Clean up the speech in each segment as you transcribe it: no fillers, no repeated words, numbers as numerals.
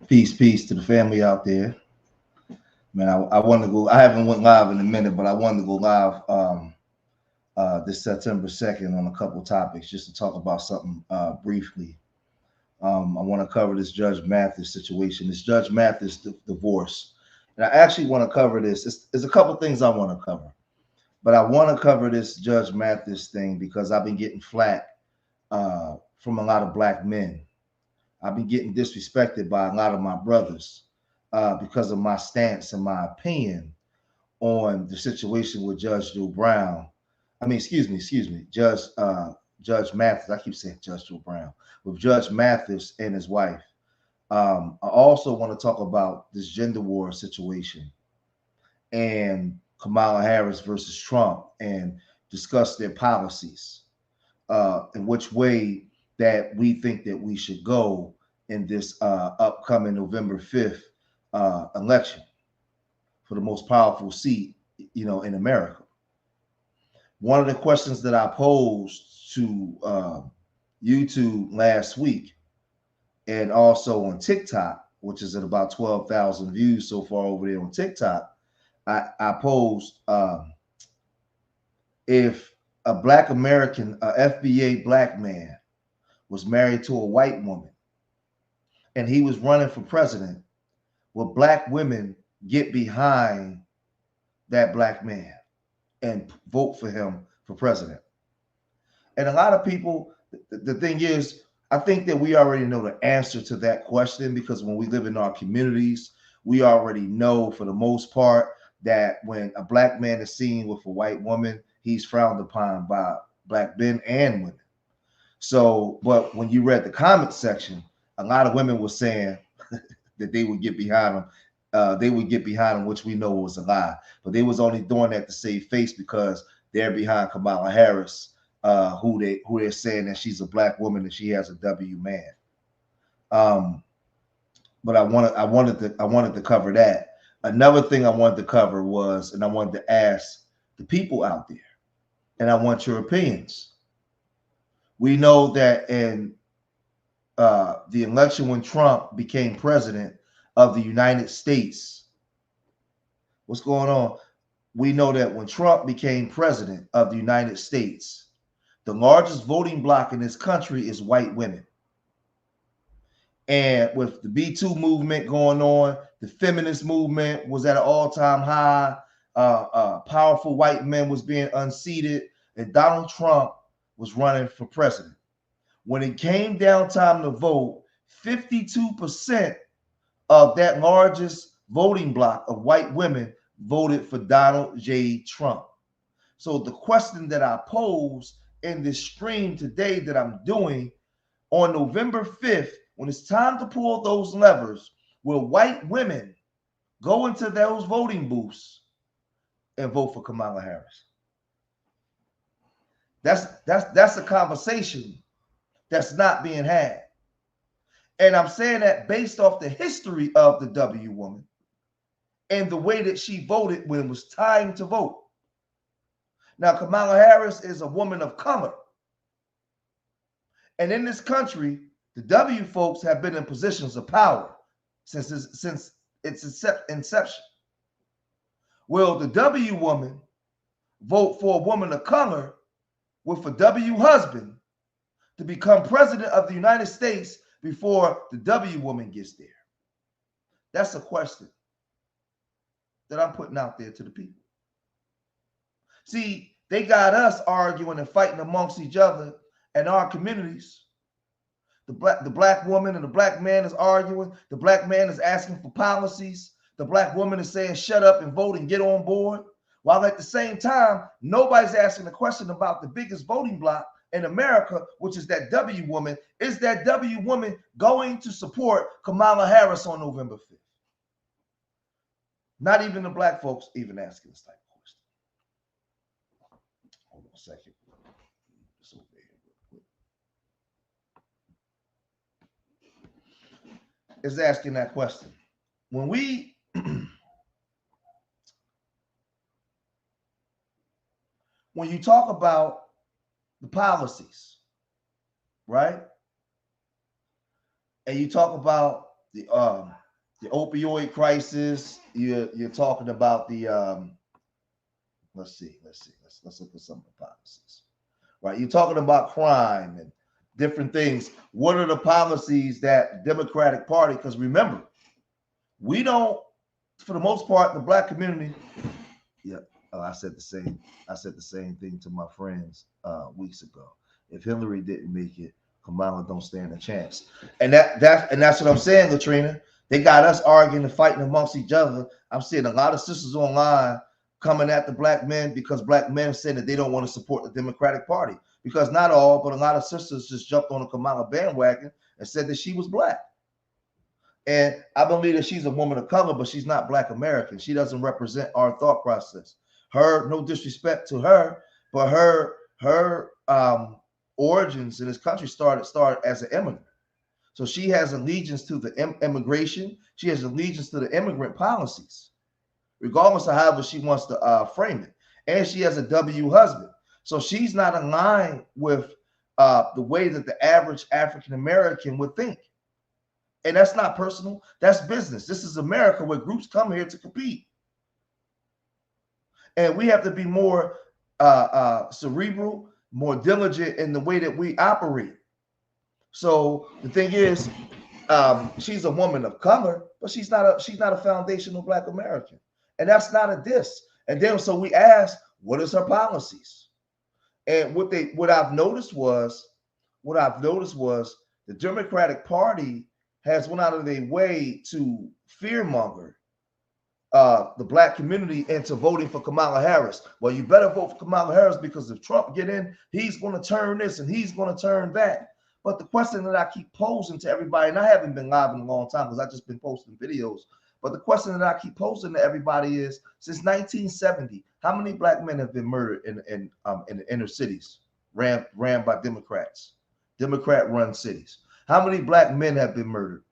Peace to the family out there. Man, I want to go. I haven't went live in a minute, but I wanted to go live this September 2nd on a couple topics just to talk about something briefly. I want to cover this Judge Mathis situation, this Judge Mathis divorce. And I actually want to cover this. There's a couple things I want to cover, but I want to cover this Judge Mathis thing because I've been getting flack from a lot of black men. I've been getting disrespected by a lot of my brothers because of my stance and my opinion on the situation with Judge Joe Brown. I mean, excuse me, Judge Mathis. I keep saying Judge Joe Brown with Judge Mathis and his wife. I also want to talk about this gender war situation and Kamala Harris versus Trump and discuss their policies and which way that we think that we should go in this upcoming November 5th election for the most powerful seat, in America. One of the questions that I posed to YouTube last week and also on TikTok, which is at about 12,000 views so far over there on TikTok, I posed if a black American, a FBA black man, was married to a white woman and he was running for president, will black women get behind that black man and vote for him for president? And a lot of people, the thing is, I think that we already know the answer to that question because when we live in our communities, we already know for the most part that when a black man is seen with a white woman, he's frowned upon by black men and women. So, but when you read the comment section, a lot of women were saying that they would get behind him. They would get behind him, which we know was a lie. But they was only doing that to save face because they're behind Kamala Harris, who they're saying that she's a black woman and she has a W man. But I wanted to cover that. Another thing I wanted to cover was, and I wanted to ask the people out there, and I want your opinions. We know that in the election when Trump became president of the United States, what's going on? We know that when Trump became president of the United States, the largest voting bloc in this country is white women. And with the B2 movement going on, the feminist movement was at an all-time high. Powerful white men was being unseated, and Donald Trump was running for president. When it came down time to vote, 52% of that largest voting bloc of white women voted for Donald J. Trump. So the question that I pose in this stream today that I'm doing on November 5th, when it's time to pull those levers, will white women go into those voting booths and vote for Kamala Harris? That's a conversation that's not being had. And I'm saying that based off the history of the W woman and the way that she voted when it was time to vote. Now, Kamala Harris is a woman of color. And in this country, the W folks have been in positions of power since its inception. Will the W woman vote for a woman of color with a W husband to become president of the United States before the W woman gets there? That's a question that I'm putting out there to the people. See, they got us arguing and fighting amongst each other and our communities. The black woman and the black man is arguing. The black man is asking for policies. The black woman is saying, shut up and vote and get on board. While at the same time, nobody's asking the question about the biggest voting bloc in America, which is that W woman. Is that W woman going to support Kamala Harris on November 5th? Not even the black folks even asking this type of question. Hold on a second. It's over here real quick. Is asking that question. When you talk about the policies, right? And you talk about the the opioid crisis. You're talking about the let's look at some of the policies. Right, you're talking about crime and different things. What are the policies that Democratic Party? Because remember, we don't, for the most part, the black community. Yeah, I said the same. I said the same thing to my friends weeks ago. If Hillary didn't make it, Kamala don't stand a chance. And that's what I'm saying, Latrina. They got us arguing and fighting amongst each other. I'm seeing a lot of sisters online coming at the black men because black men saying that they don't want to support the Democratic Party. Because not all, but a lot of sisters just jumped on the Kamala bandwagon and said that she was black. And I believe that she's a woman of color, but she's not black American. She doesn't represent our thought process. Her, no disrespect to her, but her origins in this country started as an immigrant. So she has allegiance to the immigration. She has allegiance to the immigrant policies, regardless of however she wants to frame it. And she has a W husband. So she's not aligned with the way that the average African American would think. And that's not personal. That's business. This is America where groups come here to compete. And we have to be more cerebral, more diligent in the way that we operate. So the thing is, she's a woman of color, but she's not a foundational black American. And that's not a diss. And then so we ask, what is her policies? And what I've noticed was the Democratic Party has went out of their way to fearmonger the black community into voting for Kamala Harris. Well, you better vote for Kamala Harris because if Trump get in, he's going to turn this and he's going to turn that. But the question that I keep posing to everybody, and I haven't been live in a long time because I've just been posting videos, but the question that I keep posing to everybody is, since 1970, how many black men have been murdered in the inner cities ran by Democrats, Democrat-run cities? How many black men have been murdered?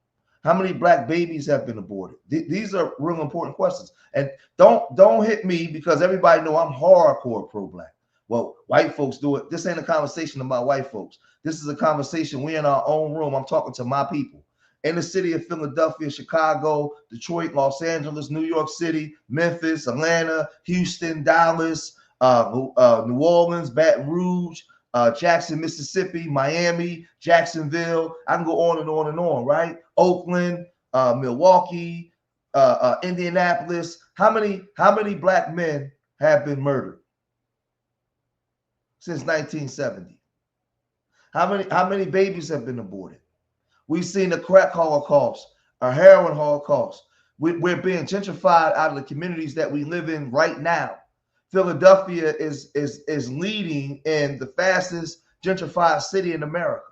How many black babies have been aborted? These are real important questions. And don't hit me because everybody know I'm hardcore pro-black. Well, white folks do it. This ain't a conversation about white folks. This is a conversation. We in our own room. I'm talking to my people. In the city of Philadelphia, Chicago, Detroit, Los Angeles, New York City, Memphis, Atlanta, Houston, Dallas, New Orleans, Baton Rouge, Jackson, Mississippi, Miami, Jacksonville. I can go on and on and on, right? Oakland, Milwaukee, Indianapolis. How many black men have been murdered since 1970? How many babies have been aborted? We've seen the crack holocaust, a heroin holocaust. We're being gentrified out of the communities that we live in right now. Philadelphia is leading in the fastest gentrified city in America.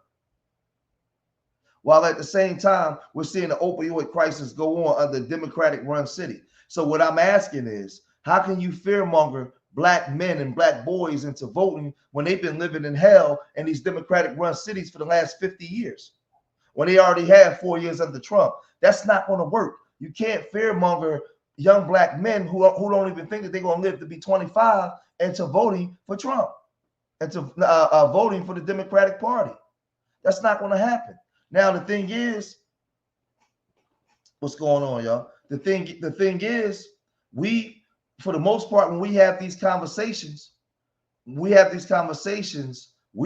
While at the same time, we're seeing the opioid crisis go on under a Democratic-run city. So what I'm asking is, how can you fearmonger black men and black boys into voting when they've been living in hell in these Democratic-run cities for the last 50 years? When they already had 4 years under Trump. That's not going to work. You can't fearmonger young black men who don't even think that they're going to live to be 25 into voting for Trump and to voting for the Democratic Party. That's not going to happen. Now, the thing is, what's going on, y'all? The thing is, we, for the most part, when we have these conversations, we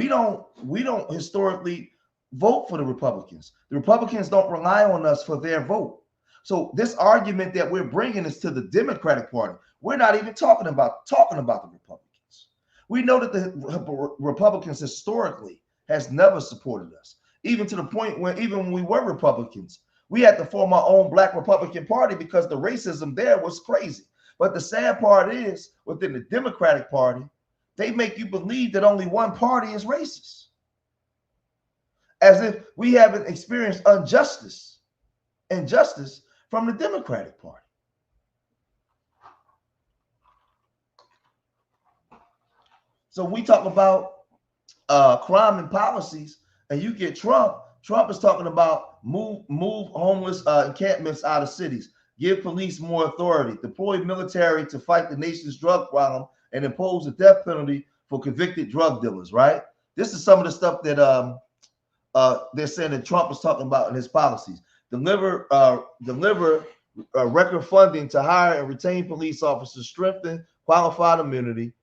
don't historically vote for the Republicans. The Republicans don't rely on us for their vote. So this argument that we're bringing is to the Democratic Party. We're not even talking about the Republicans. We know that the Republicans historically has never supported us, even to the point where even when we were Republicans, we had to form our own Black Republican Party because the racism there was crazy. But the sad part is, within the Democratic Party, they make you believe that only one party is racist, as if we haven't experienced injustice from the Democratic Party. So we talk about crime and policies, and you get Trump. Trump is talking about move homeless encampments out of cities, give police more authority, deploy military to fight the nation's drug problem, and impose a death penalty for convicted drug dealers, right? This is some of the stuff that they're saying that Trump is talking about in his policies. deliver record funding to hire and retain police officers, strengthen qualified immunity,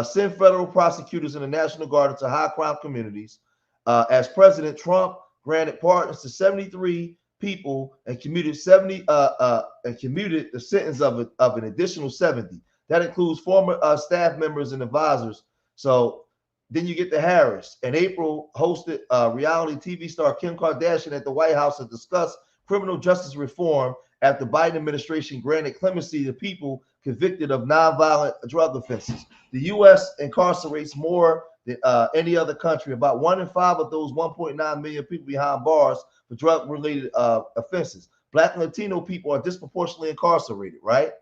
send federal prosecutors and the National Guard into high crime communities. As President Trump granted pardons to 73 people and commuted the sentence of an additional 70. That includes former staff members and advisors. So then you get to Harris. In April, hosted reality TV star Kim Kardashian at the White House to discuss criminal justice reform after the Biden administration granted clemency to people convicted of nonviolent drug offenses. The U.S. incarcerates more than any other country. About 1 in 5 of those 1.9 million people behind bars for drug-related offenses. Black and Latino people are disproportionately incarcerated, right?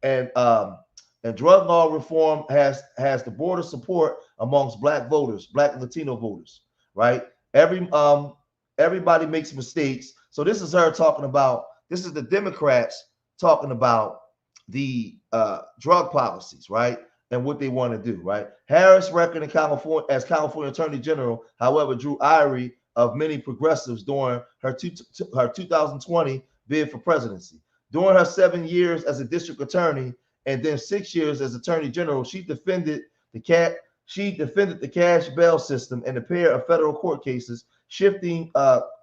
And drug law reform has the broader support amongst black voters, black and Latino voters, right? Everybody makes mistakes. So this is her talking about, this is the Democrats talking about the drug policies, right? And what they want to do, right? Harris' record in California as California Attorney General, however, drew ire of many progressives during her 2020 bid for presidency. During her 7 years as a district attorney and then 6 years as attorney general, she defended the cash bail system and a pair of federal court cases, shifting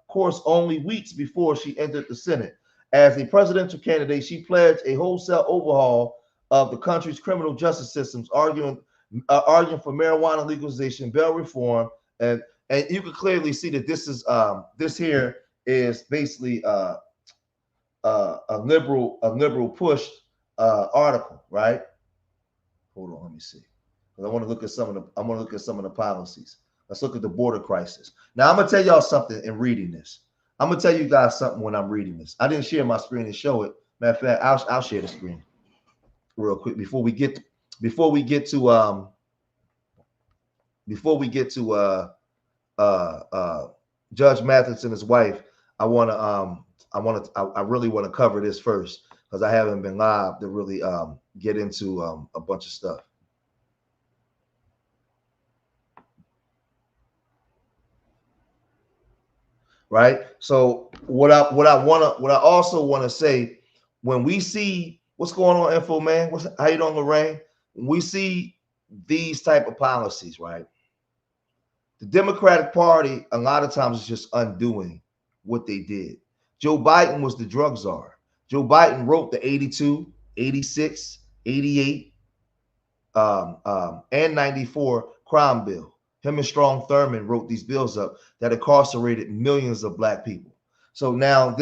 course only weeks before she entered the Senate. As a presidential candidate, she pledged a wholesale overhaul of the country's criminal justice systems, arguing for marijuana legalization, bail reform, and you can clearly see that this here is basically a liberal push article, right? Hold on, let me see. I want to look at some of the policies. Let's look at the border crisis. Now I'm gonna tell y'all something in reading this. I'm gonna tell you guys something when I'm reading this. I didn't share my screen and show it. Matter of fact, I'll share the screen real quick before we get to Judge Mathis and his wife. I really want to cover this first because I haven't been live to really get into a bunch of stuff. Right. So what I also want to say, when we see what's going on, Info Man, how you doing, Lorraine? When we see these type of policies, right? The Democratic Party a lot of times is just undoing what they did. Joe Biden was the drug czar. Joe Biden wrote the 82, 86, 88, and 94 crime bill. Him and Strom Thurmond wrote these bills up that incarcerated millions of black people. So now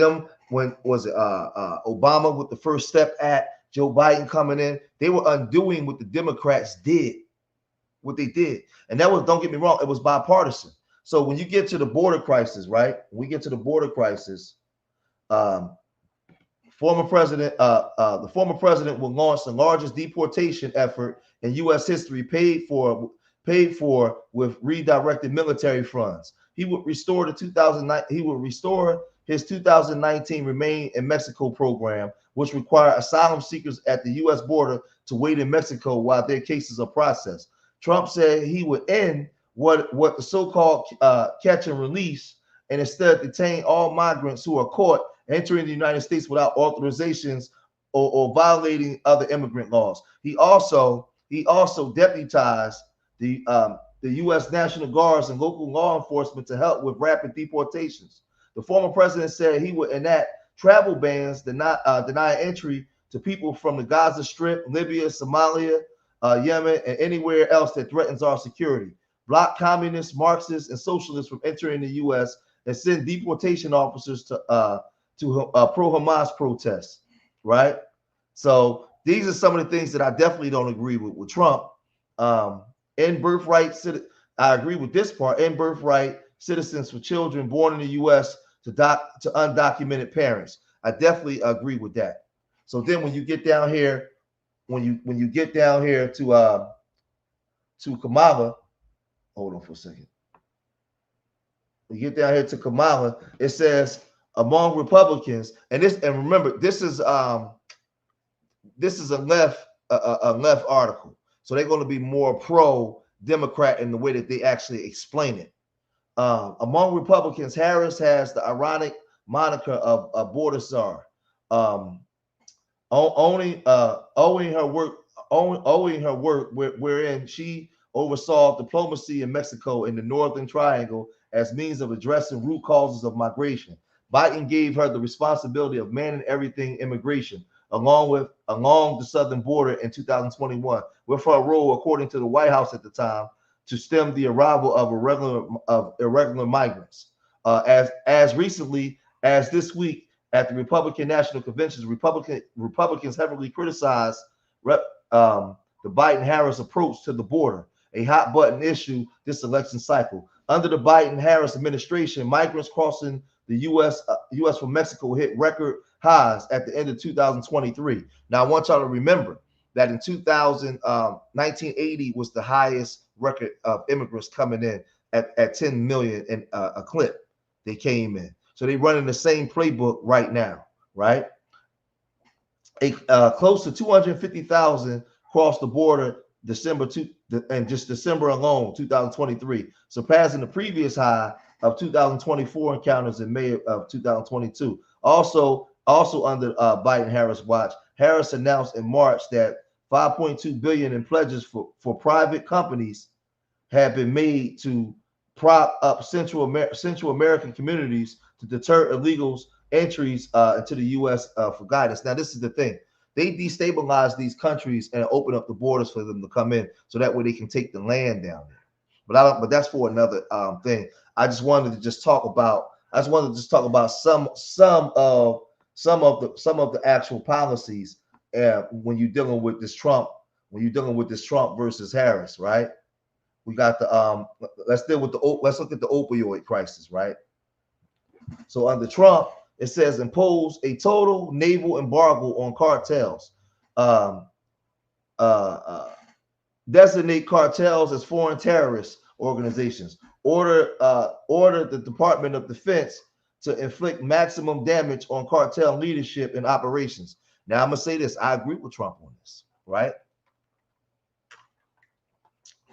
when was it Obama with the First Step Act, Joe Biden coming in, they were undoing what the Democrats did, what they did. And that was, don't get me wrong, it was bipartisan. So when you get to the border crisis, right? When we get to the border crisis, the former president will launch the largest deportation effort in U.S. history, paid for with redirected military funds. He would restore his 2019 Remain in Mexico program, which required asylum seekers at the U.S. border to wait in Mexico while their cases are processed. Trump said he would end what the so-called catch and release, and instead detain all migrants who are caught entering the United States without authorizations or violating other immigrant laws. He also deputized the U.S. National Guards and local law enforcement to help with rapid deportations. The former president said he would enact travel bans, deny entry to people from the Gaza Strip, Libya, Somalia, Yemen, and anywhere else that threatens our security. Block communists, Marxists, and socialists from entering the U.S. and send deportation officers to pro-Hamas protests. Right. So these are some of the things that I definitely don't agree with Trump. In birthright, I agree with this part. In birthright citizens for children born in the U.S. to undocumented parents. I definitely agree with that. So then when you get down here, when you get down here to Kamala, hold on for a second. When you get down here to Kamala, it says among Republicans, and remember, this is a left article. So they're going to be more pro-Democrat in the way that they actually explain it. Among Republicans, Harris has the ironic moniker of a border czar, um, owing her work wherein she oversaw diplomacy in Mexico in the Northern Triangle as means of addressing root causes of migration. Biden gave her the responsibility of manning everything immigration along the southern border in 2021, with her role, according to the White House at the time, to stem the arrival of irregular migrants. As recently as this week, at the Republican National Conventions, Republicans heavily criticized the Biden-Harris approach to the border, a hot button issue this election cycle. Under the Biden-Harris administration, migrants crossing the U.S. from Mexico hit record highs at the end of 2023. Now, I want y'all to remember that in 1980 was the highest record of immigrants coming in at 10 million in a clip. They came in. So they're running the same playbook right now, right? Close to 250,000 crossed the border and just December alone, 2023, surpassing the previous high of 2024 encounters in May of 2022. Also under Biden-Harris watch, Harris announced in March that 5.2 billion in pledges for private companies have been made to prop up Central American communities to deter illegals entries into the U.S. For guidance. Now, this is the thing. They destabilize these countries and open up the borders for them to come in, so that way they can take the land down there. But that's for another thing. I just wanted to just talk about. Some of the actual policies when you're dealing with this Trump versus Harris, right? We got the let's look at the opioid crisis, right? So under Trump, it says impose a total naval embargo on cartels, designate cartels as foreign terrorist organizations, order the Department of Defense to inflict maximum damage on cartel leadership and operations. Now I'm gonna say this: I agree with Trump on this, right?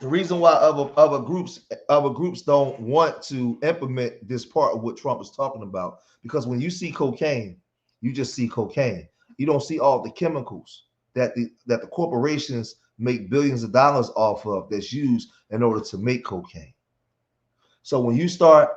The reason why other groups don't want to implement this part of what Trump is talking about, because when you see cocaine, you just see cocaine. You don't see all the chemicals that the corporations make billions of dollars off of that's used in order to make cocaine. So when you start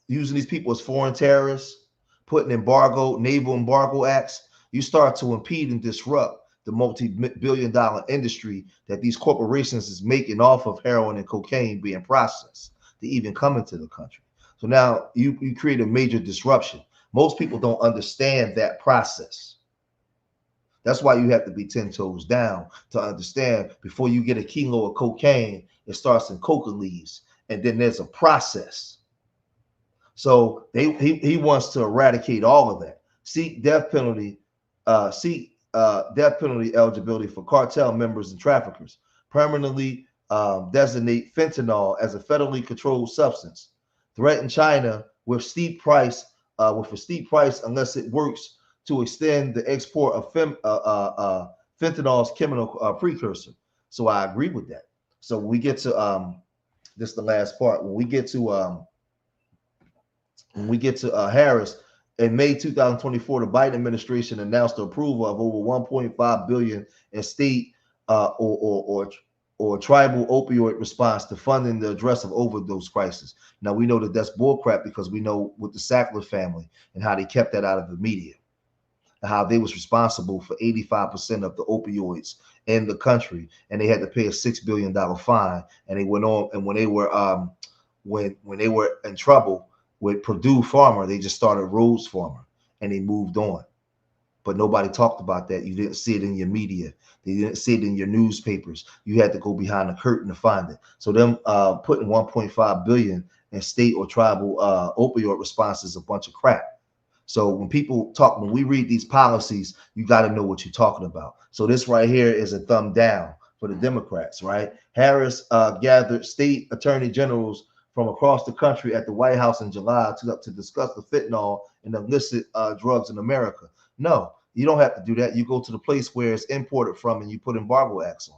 using these people as foreign terrorists, putting naval embargo acts, you start to impede and disrupt the multi-billion-dollar industry that these corporations is making off of heroin and cocaine being processed to even come into the country. So now you create a major disruption. Most people don't understand that process. That's why you have to be 10 toes down to understand. Before you get a kilo of cocaine, it starts in coca leaves, and then there's a process. So he wants to eradicate all of that. Seek death penalty eligibility for cartel members and traffickers. Permanently designate fentanyl as a federally controlled substance. Threaten China with a steep price unless it works to extend the export of fentanyl's chemical precursor. So I agree with that. So when we get to this is the last part. When we get to Harris, in May 2024, the Biden administration announced the approval of over 1.5 billion in state or tribal opioid response to funding the address of overdose crisis. Now we know that that's bullcrap, because we know with the Sackler family and how they kept that out of the media, and how they was responsible for 85% of the opioids in the country, and they had to pay a $6 billion fine. And they went on, and when they were in trouble with Purdue Pharma, they just started Rhodes Pharma, and they moved on. But nobody talked about that. You didn't see it in your media. They didn't see it in your newspapers. You had to go behind the curtain to find it. So them putting 1.5 billion in state or tribal opioid response is a bunch of crap. So when we read these policies, you got to know what you're talking about. So this right here is a thumb down for the Democrats, right? Harris gathered state attorney generals from across the country at the White House in July to discuss the fentanyl and illicit drugs in America. No, you don't have to do that. You go to the place where it's imported from and you put embargo acts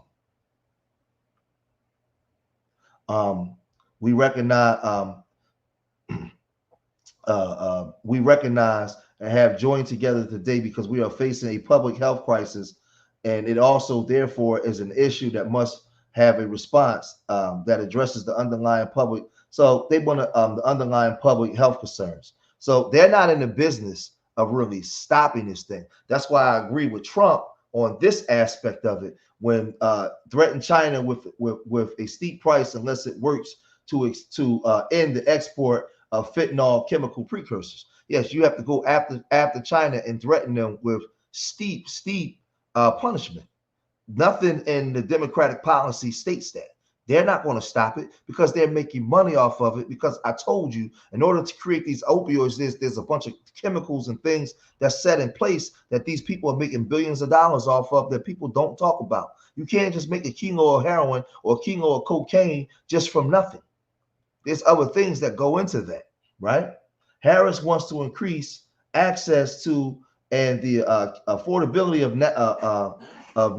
on. We recognize we recognize and have joined together today because we are facing a public health crisis, and it also therefore is an issue that must have a response that addresses the underlying public. So they want to the underlying public health concerns. So they're not in the business of really stopping this thing. That's why I agree with Trump on this aspect of it when threatened China with a steep price unless it works to end the export of fentanyl chemical precursors. Yes, you have to go after China and threaten them with steep punishment. Nothing in the Democratic policy states that. They're not going to stop it because they're making money off of it. Because I told you, in order to create these opioids, there's a bunch of chemicals and things that's set in place that these people are making billions of dollars off of that people don't talk about. You can't just make a kilo of heroin or a kilo of cocaine just from nothing. There's other things that go into that, right? Harris wants to increase access to and the affordability of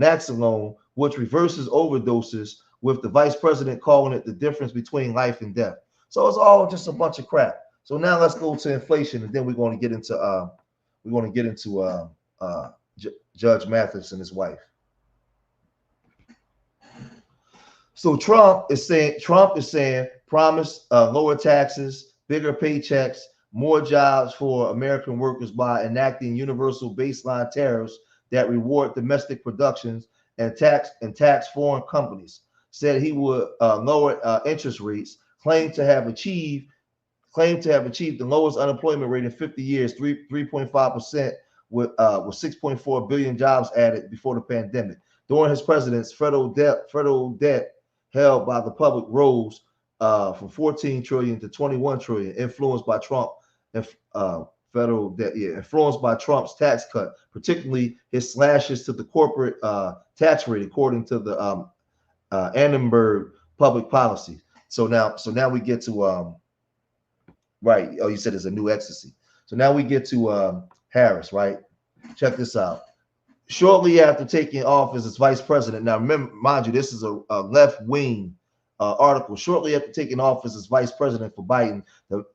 Naxalone, which reverses overdoses, with the vice president calling it the difference between life and death. So it's all just a bunch of crap. So now let's go to inflation, and then Judge Mathis and his wife. So Trump is saying promise lower taxes, bigger paychecks, more jobs for American workers by enacting universal baseline tariffs that reward domestic productions and tax foreign companies. Said he would lower interest rates. Claimed to have achieved the lowest unemployment rate in 50 years, 3.5%, with 6.4 billion jobs added before the pandemic. During his presidency, federal debt held by the public rose from 14 trillion to 21 trillion, influenced by Trump and federal debt, influenced by Trump's tax cut, particularly his slashes to the corporate tax rate, according to the Annenberg public policy. So now we get to right. Oh, you said it's a new ecstasy. So now we get to Harris, right? Check this out. Shortly after taking office as vice president, now remember, mind you, this is a left-wing article. Shortly after taking office as vice president for Biden, the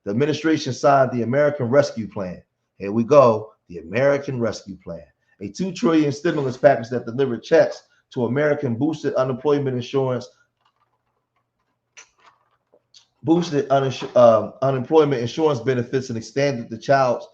administration signed the American Rescue Plan. Here we go, the American Rescue Plan, a $2 trillion stimulus package that delivered checks to American boosted unemployment insurance benefits and extended the child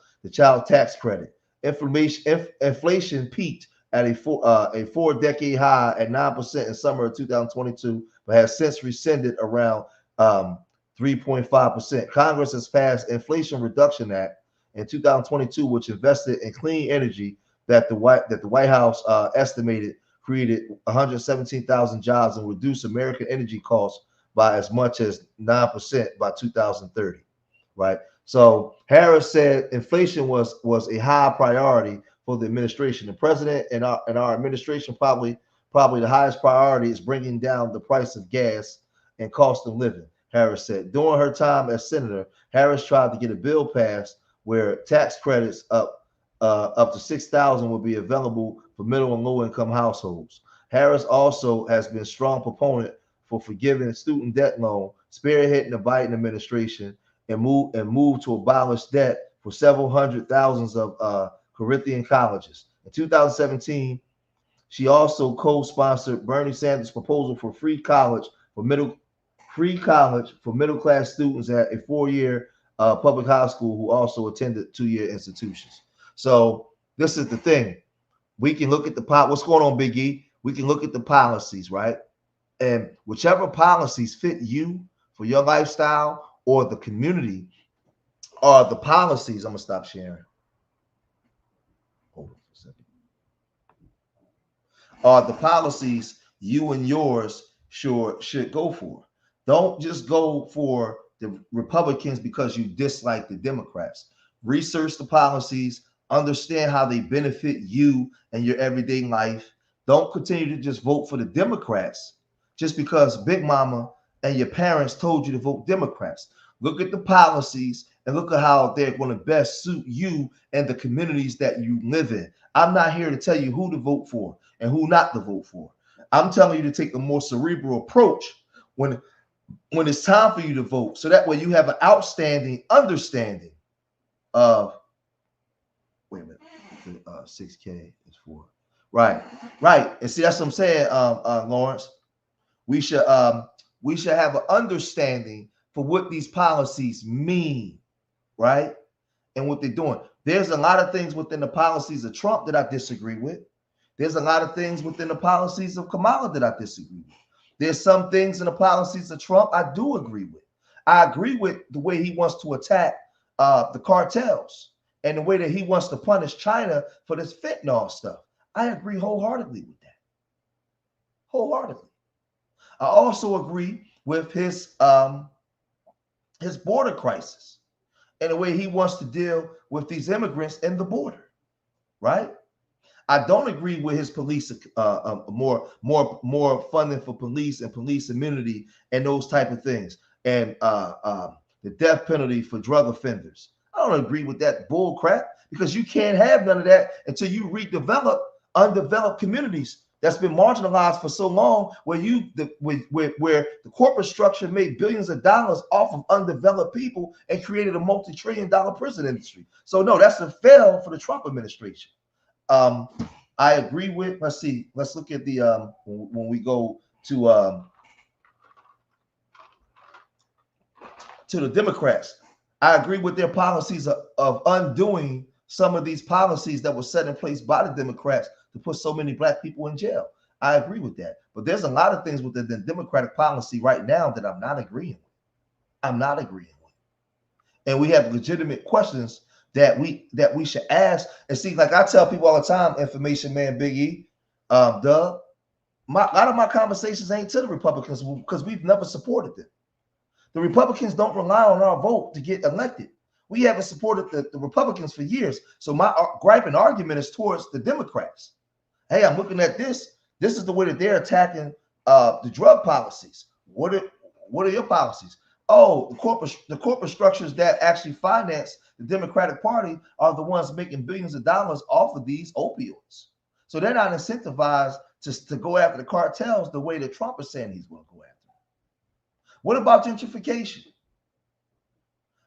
tax credit. Inflation peaked at a four-decade high at 9% in summer of 2022, but has since rescinded around 3.5%. Congress has passed Inflation Reduction Act in 2022, which invested in clean energy that the White House estimated created 117,000 jobs and reduced American energy costs by as much as 9% by 2030, right? So Harris said inflation was a high priority for the administration. The president and our administration probably the highest priority is bringing down the price of gas and cost of living, Harris said. During her time as senator, Harris tried to get a bill passed where tax credits up to $6,000 will be available for middle and low income households. Harris also has been a strong proponent for forgiving student debt loan, spearheading the Biden administration, and move to abolish debt for several hundred thousands of Corinthian colleges. In 2017, she also co-sponsored Bernie Sanders' proposal for free college for middle class students at a 4-year public high school who also attended 2-year institutions. So this is the thing. We can look at what's going on, Big E. We can look at the policies, right? And whichever policies fit you for your lifestyle or the community are the policies. I'm going to stop sharing. Hold on for a second. Are the policies you and yours should go for. Don't just go for the Republicans because you dislike the Democrats. Research the policies, understand how they benefit you and your everyday life. Don't continue to just vote for the Democrats just because Big Mama and your parents told you to vote Democrats. Look at the policies and look at how they're going to best suit you and the communities that you live in. I'm not here to tell you who to vote for and who not to vote for. I'm telling you to take a more cerebral approach when when it's time for you to vote, so that way you have an outstanding understanding of, wait a minute, 6K is 4. Right. And see, that's what I'm saying, Lawrence. We should have an understanding for what these policies mean, right? And what they're doing. There's a lot of things within the policies of Trump that I disagree with. There's a lot of things within the policies of Kamala that I disagree with. There's some things in the policies of Trump I do agree with. I agree with the way he wants to attack the cartels and the way that he wants to punish China for this fentanyl stuff. I agree wholeheartedly with that. Wholeheartedly. I also agree with his border crisis and the way he wants to deal with these immigrants in the border, right? I don't agree with his police more funding for police and police immunity and those type of things, and the death penalty for drug offenders. I don't agree with that bull crap, because you can't have none of that until you redevelop undeveloped communities that's been marginalized for so long, where where the corporate structure made billions of dollars off of undeveloped people and created a multi-trillion-dollar prison industry. So no, that's a fail for the Trump administration. I agree with, let's look at the when we go to the Democrats. I agree with their policies of undoing some of these policies that were set in place by the Democrats to put so many black people in jail. I agree with that. But there's a lot of things within the Democratic policy right now that I'm not agreeing with. And we have legitimate questions that we should ask. And see, like I tell people all the time, information man, Big E, Doug, a lot of my conversations ain't to the Republicans because we've never supported them. The Republicans don't rely on our vote to get elected. We haven't supported the Republicans for years. So my gripe and argument is towards the Democrats. Hey, I'm looking at this. This is the way that they're attacking the drug policies. What are your policies? Oh, the corporate structures that actually finance the Democratic Party are the ones making billions of dollars off of these opioids. So they're not incentivized to go after the cartels the way that Trump is saying he's going to go after them. What about gentrification?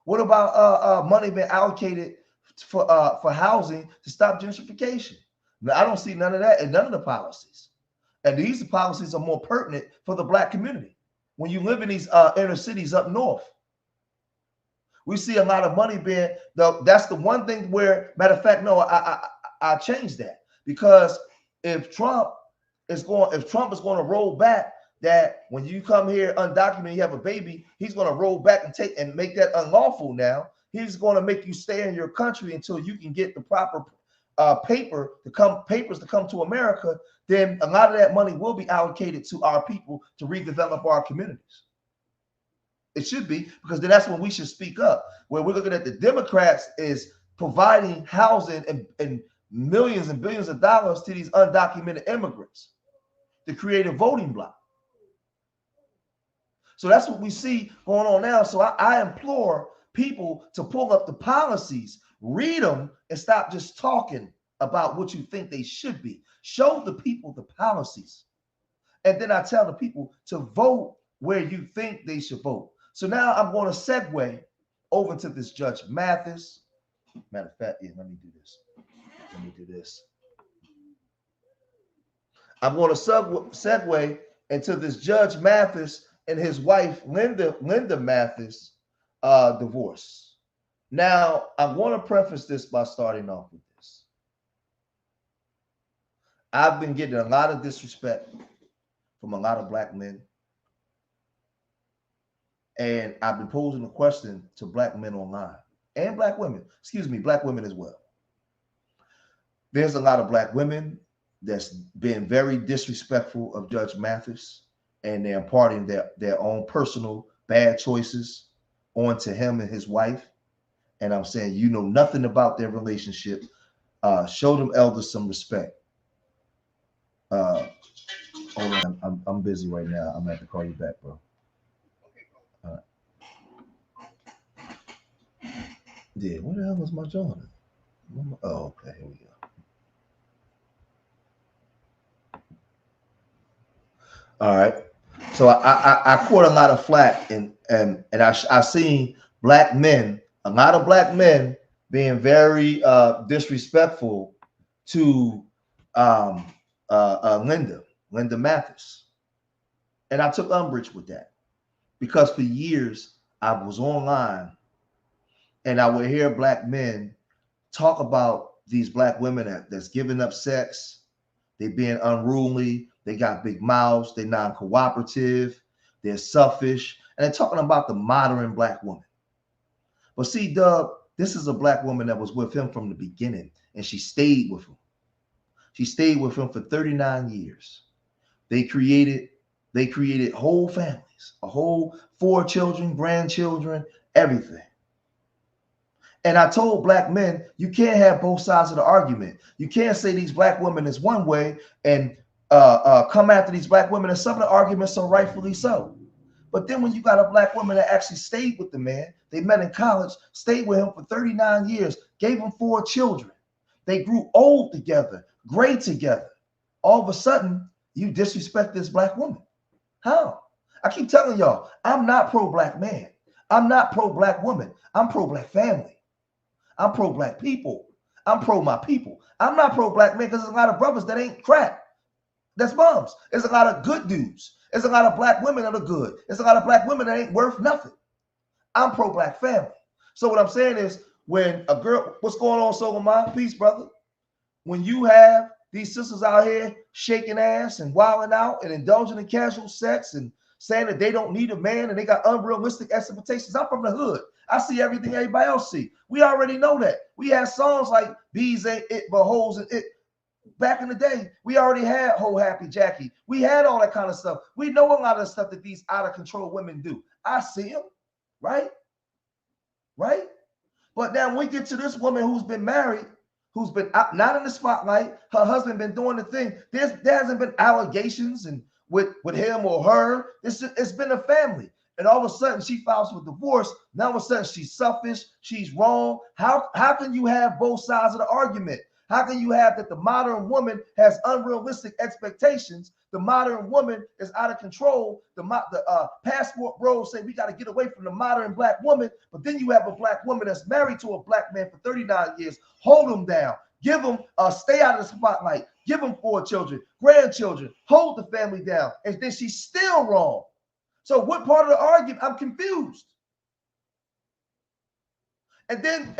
What about money being allocated for housing to stop gentrification? Now, I don't see none of that in none of the policies. And these policies are more pertinent for the black community. When you live in these inner cities up north, we see a lot of money being. That's the one thing where, matter of fact, no, I changed that, because if Trump is going to roll back that when you come here undocumented, you have a baby, he's going to roll back and make that unlawful. Now he's going to make you stay in your country until you can get the proper papers to come to America. Then a lot of that money will be allocated to our people to redevelop our communities. It should be, because then that's when we should speak up. Where we're looking at the Democrats is providing housing and millions and billions of dollars to these undocumented immigrants to create a voting bloc. So that's what we see going on now. So I implore people to pull up the policies, read them, and stop just talking about what you think they should be. Show the people the policies. And then I tell the people to vote where you think they should vote. So now I'm going to segue over to this Judge Mathis. Matter of fact, let me do this. I'm going to segue into this Judge Mathis and his wife, Linda Mathis, divorce. Now, I'm going to preface this by starting off with this. I've been getting a lot of disrespect from a lot of black men. And I've been posing a question to black men online and black women, black women as well. There's a lot of black women that's been very disrespectful of Judge Mathis, and they're imparting their own personal bad choices onto him and his wife. And I'm saying, you know nothing about their relationship. Show them elders some respect. Hold on, I'm busy right now. I'm gonna have to call you back, bro. Yeah, what the hell was my Jordan? Oh, okay, here we go. All right. So I caught a lot of flack, and I seen black men, a lot of black men being very disrespectful to um, Linda Mathis, and I took umbrage with that because for years I was online and I would hear black men talk about these black women that's giving up sex, they being unruly, they got big mouths, they're non-cooperative, they're selfish, and they're talking about the modern black woman. But see, Dub, this is a black woman that was with him from the beginning, and she stayed with him. She stayed with him for 39 years. They created whole families, a whole 4 children, grandchildren, everything. And I told black men, you can't have both sides of the argument. You can't say these black women is one way and come after these black women. And some of the arguments are rightfully so. But then when you got a black woman that actually stayed with the man, they met in college, stayed with him for 39 years, gave him 4 children. They grew old together, great together. All of a sudden, you disrespect this black woman. How? I keep telling y'all, I'm not pro-black man. I'm not pro-black woman. I'm pro-black family. I'm pro-black people. I'm pro my people. I'm not pro-black man because there's a lot of brothers that ain't crap. That's bums. There's a lot of good dudes. There's a lot of black women that are good. There's a lot of black women that ain't worth nothing. I'm pro-black family. So what I'm saying is when a girl, what's going on, Soul of Mine? Peace, brother. When you have these sisters out here shaking ass and wilding out and indulging in casual sex and saying that they don't need a man and they got unrealistic expectations. I'm from the hood. I see everything everybody else see. We already know that. We had songs like Bees Ain't It But Hoes and It. Back in the day, we already had Ho Happy Jackie. We had all that kind of stuff. We know a lot of the stuff that these out of control women do. I see them, right? Right? But now when we get to this woman who's been married, who's been out, not in the spotlight, her husband been doing the thing. There hasn't been allegations and with him or her. It's been a family. And all of a sudden she files for divorce. Now all of a sudden she's selfish, she's wrong. How can you have both sides of the argument? How can you have that the modern woman has unrealistic expectations? The modern woman is out of control. The passport bros say we got to get away from the modern black woman. But then you have a black woman that's married to a black man for 39 years. Hold them down. Give them, stay out of the spotlight. Give them 4 children, grandchildren. Hold the family down. And then she's still wrong. So what part of the argument? I'm confused. And then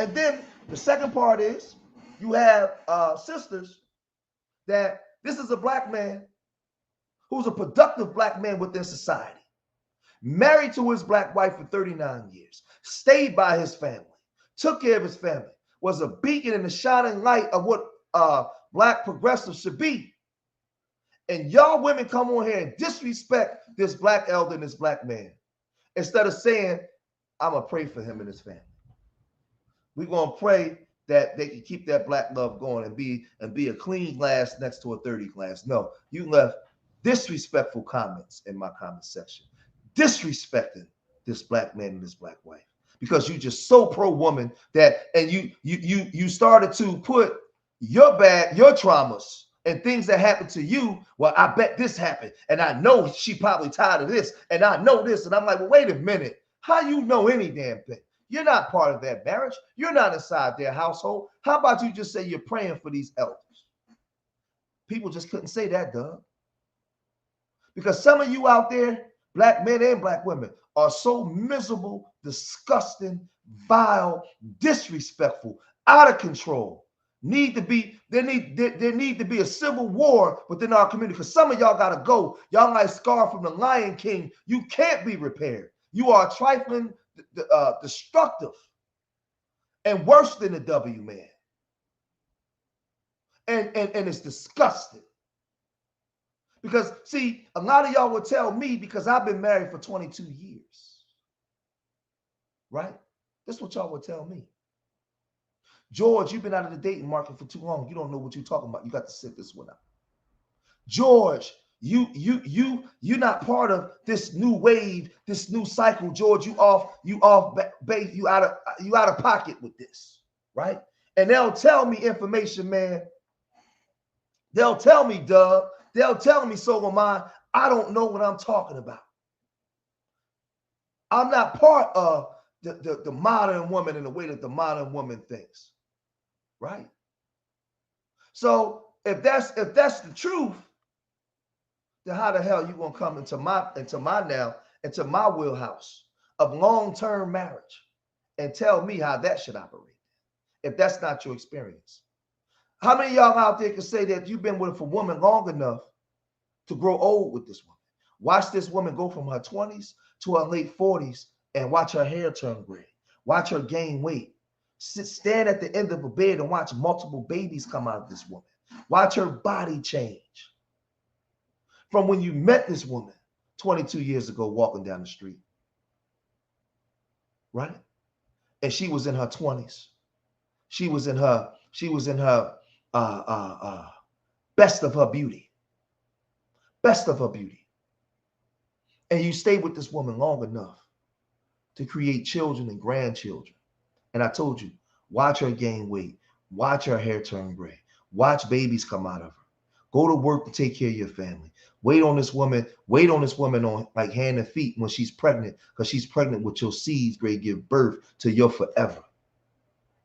the second part is, you have sisters that this is a black man who's a productive black man within society, married to his black wife for 39 years, stayed by his family, took care of his family, was a beacon in the shining light of what black progressives should be. And y'all women come on here and disrespect this black elder and this black man instead of saying, I'm going to pray for him and his family. We're going to pray that they can keep that black love going and be a clean glass next to a 30 glass. No, you left disrespectful comments in my comment section, disrespecting this black man and this black wife because you just so pro woman that, and you started to put your traumas and things that happened to you. Well, I bet this happened, and I know she probably tired of this, and I know this, and I'm like, well, wait a minute, how you know any damn thing? You're not part of that marriage. You're not inside their household. How about you just say you're praying for these elders? People just couldn't say that, Doug. Because some of you out there, black men and black women, are so miserable, disgusting, vile, disrespectful, out of control. There need to be a civil war within our community because some of y'all got to go. Y'all like Scar from the Lion King. You can't be repaired. You are trifling, destructive, and worse than the W man. And it's disgusting. Because, see, a lot of y'all will tell me, because I've been married for 22 years, right? That's what y'all will tell me. George, you've been out of the dating market for too long. You don't know what you're talking about. You got to sit this one out. George, you're not part of this new wave, this new cycle. George, you out of pocket with this, right? And they'll tell me information, man. They'll tell me, Doug. They'll tell me, so am I don't know what I'm talking about. I'm not part of the modern woman in the way that the modern woman thinks, right? So if that's the truth, then how the hell you gonna come into my wheelhouse of long-term marriage and tell me how that should operate if that's not your experience? How many of y'all out there can say that you've been with a woman long enough to grow old with this woman? Watch this woman go from her 20s to her late 40s and watch her hair turn gray. Watch her gain weight. Stand at the end of a bed and watch multiple babies come out of this woman. Watch her body change from when you met this woman 22 years ago walking down the street, right? And she was in her 20s. She was in her best of her beauty. Best of her beauty. And you stay with this woman long enough to create children and grandchildren. And I told you, watch her gain weight. Watch her hair turn gray. Watch babies come out of her. Go to work to take care of your family. Wait on this woman on like hand and feet when she's pregnant, because she's pregnant with your seeds, great, give birth to your forever.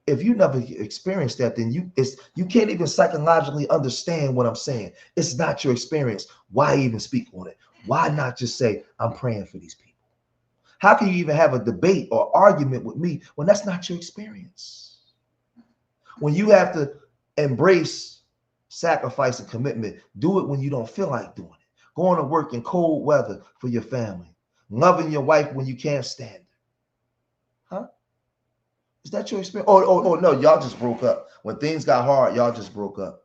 If you never experienced that, then you can't even psychologically understand what I'm saying. It's not your experience. Why even speak on it? Why not just say, I'm praying for these people? How can you even have a debate or argument with me when that's not your experience? When you have to embrace sacrifice and commitment, do it when you don't feel like doing it. Going to work in cold weather for your family. Loving your wife when you can't stand it. Huh? Is that your experience? Oh, no, y'all just broke up. When things got hard, y'all just broke up.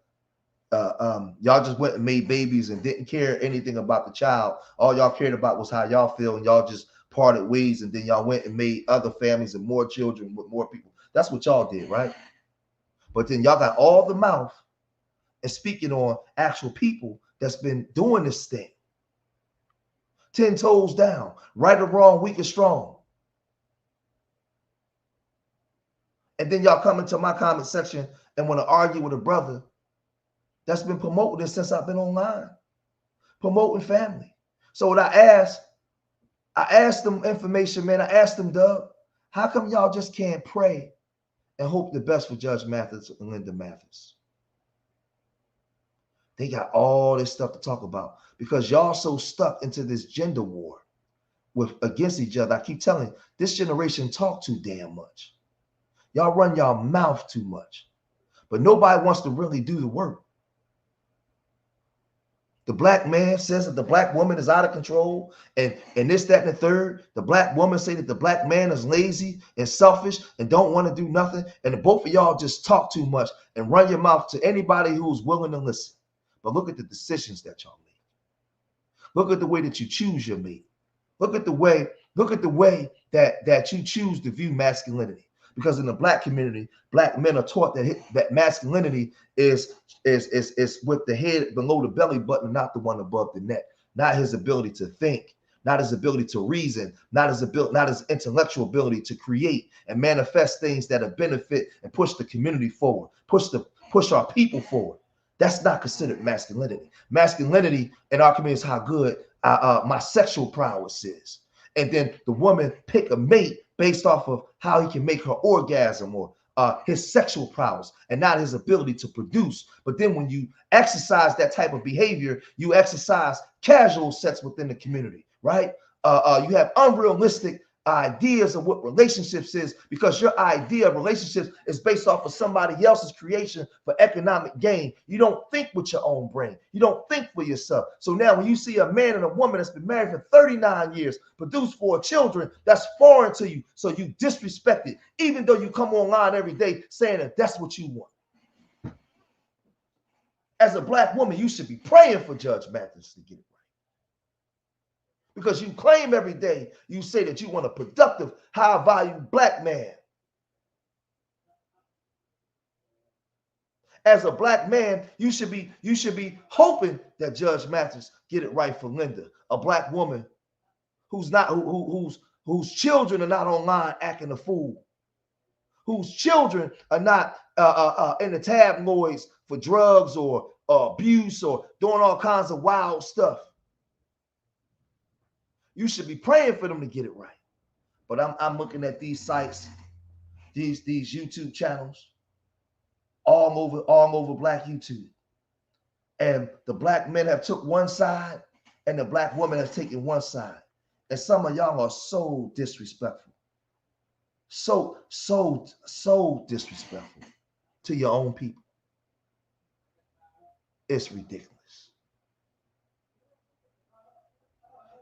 Y'all just went and made babies and didn't care anything about the child. All y'all cared about was how y'all feel, and y'all just parted ways, and then y'all went and made other families and more children with more people. That's what y'all did, right? But then y'all got all the mouth and speaking on actual people that's been doing this thing. 10 toes down, right or wrong, weak or strong. And then y'all come into my comment section and want to argue with a brother that's been promoting this since I've been online, promoting family. So what I asked them information, man. I asked them, Doug, how come y'all just can't pray and hope the best for Judge Mathis and Linda Mathis? They got all this stuff to talk about because y'all so stuck into this gender war against each other. I keep telling you, this generation talk too damn much. Y'all run y'all mouth too much, but nobody wants to really do the work. The black man says that the black woman is out of control and this, that, and the third. The black woman say that the black man is lazy and selfish and don't want to do nothing. And the both of y'all just talk too much and run your mouth to anybody who's willing to listen. But look at the decisions that y'all make. Look at the way that you choose your mate. Look at the way that you choose to view masculinity. Because in the black community, black men are taught that masculinity is with the head below the belly button, not the one above the neck. Not his ability to think, not his ability to reason, not his intellectual ability to create and manifest things that benefit and push the community forward, push our people forward. That's not considered masculinity. Masculinity in our community is how good my sexual prowess is. And then the woman pick a mate based off of how he can make her orgasm or his sexual prowess and not his ability to produce. But then when you exercise that type of behavior, you exercise casual sex within the community, right? You have unrealistic ideas of what relationships is because your idea of relationships is based off of somebody else's creation for economic gain. You don't think with your own brain. You don't think for yourself. So now when you see a man and a woman that's been married for 39 years, produced 4 children, that's foreign to you. So you disrespect it, even though you come online every day saying that that's what you want. As a black woman, you should be praying for Judge Mathis to get it right. Because you claim every day, you say that you want a productive, high-value black man. As a black man, you should be hoping that Judge Mathis get it right for Linda, a black woman whose children are not online acting a fool, whose children are not in the tabloids for drugs or abuse or doing all kinds of wild stuff. You should be praying for them to get it right. But I'm looking at these sites, these YouTube channels, all over Black YouTube, and the black men have took one side, and the black woman has taken one side, and some of y'all are so disrespectful, so disrespectful to your own people. It's ridiculous.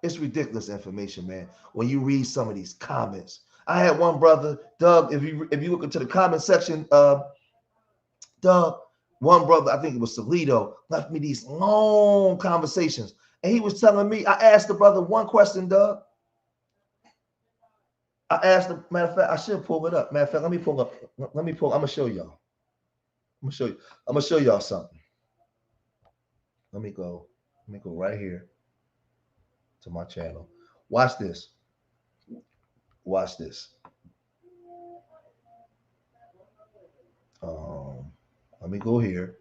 It's ridiculous information, man. When you read some of these comments, I had one brother, Doug. If you look into the comment section, Doug, one brother, I think it was Toledo, left me these long conversations, and he was telling me. I asked the brother one question, Doug. I asked him. Matter of fact, I should pull it up. Matter of fact, let me pull up. Let me pull. I'm gonna show y'all. I'm gonna show y'all something. Let me go right here to my channel. Watch this. Watch this. Let me go here.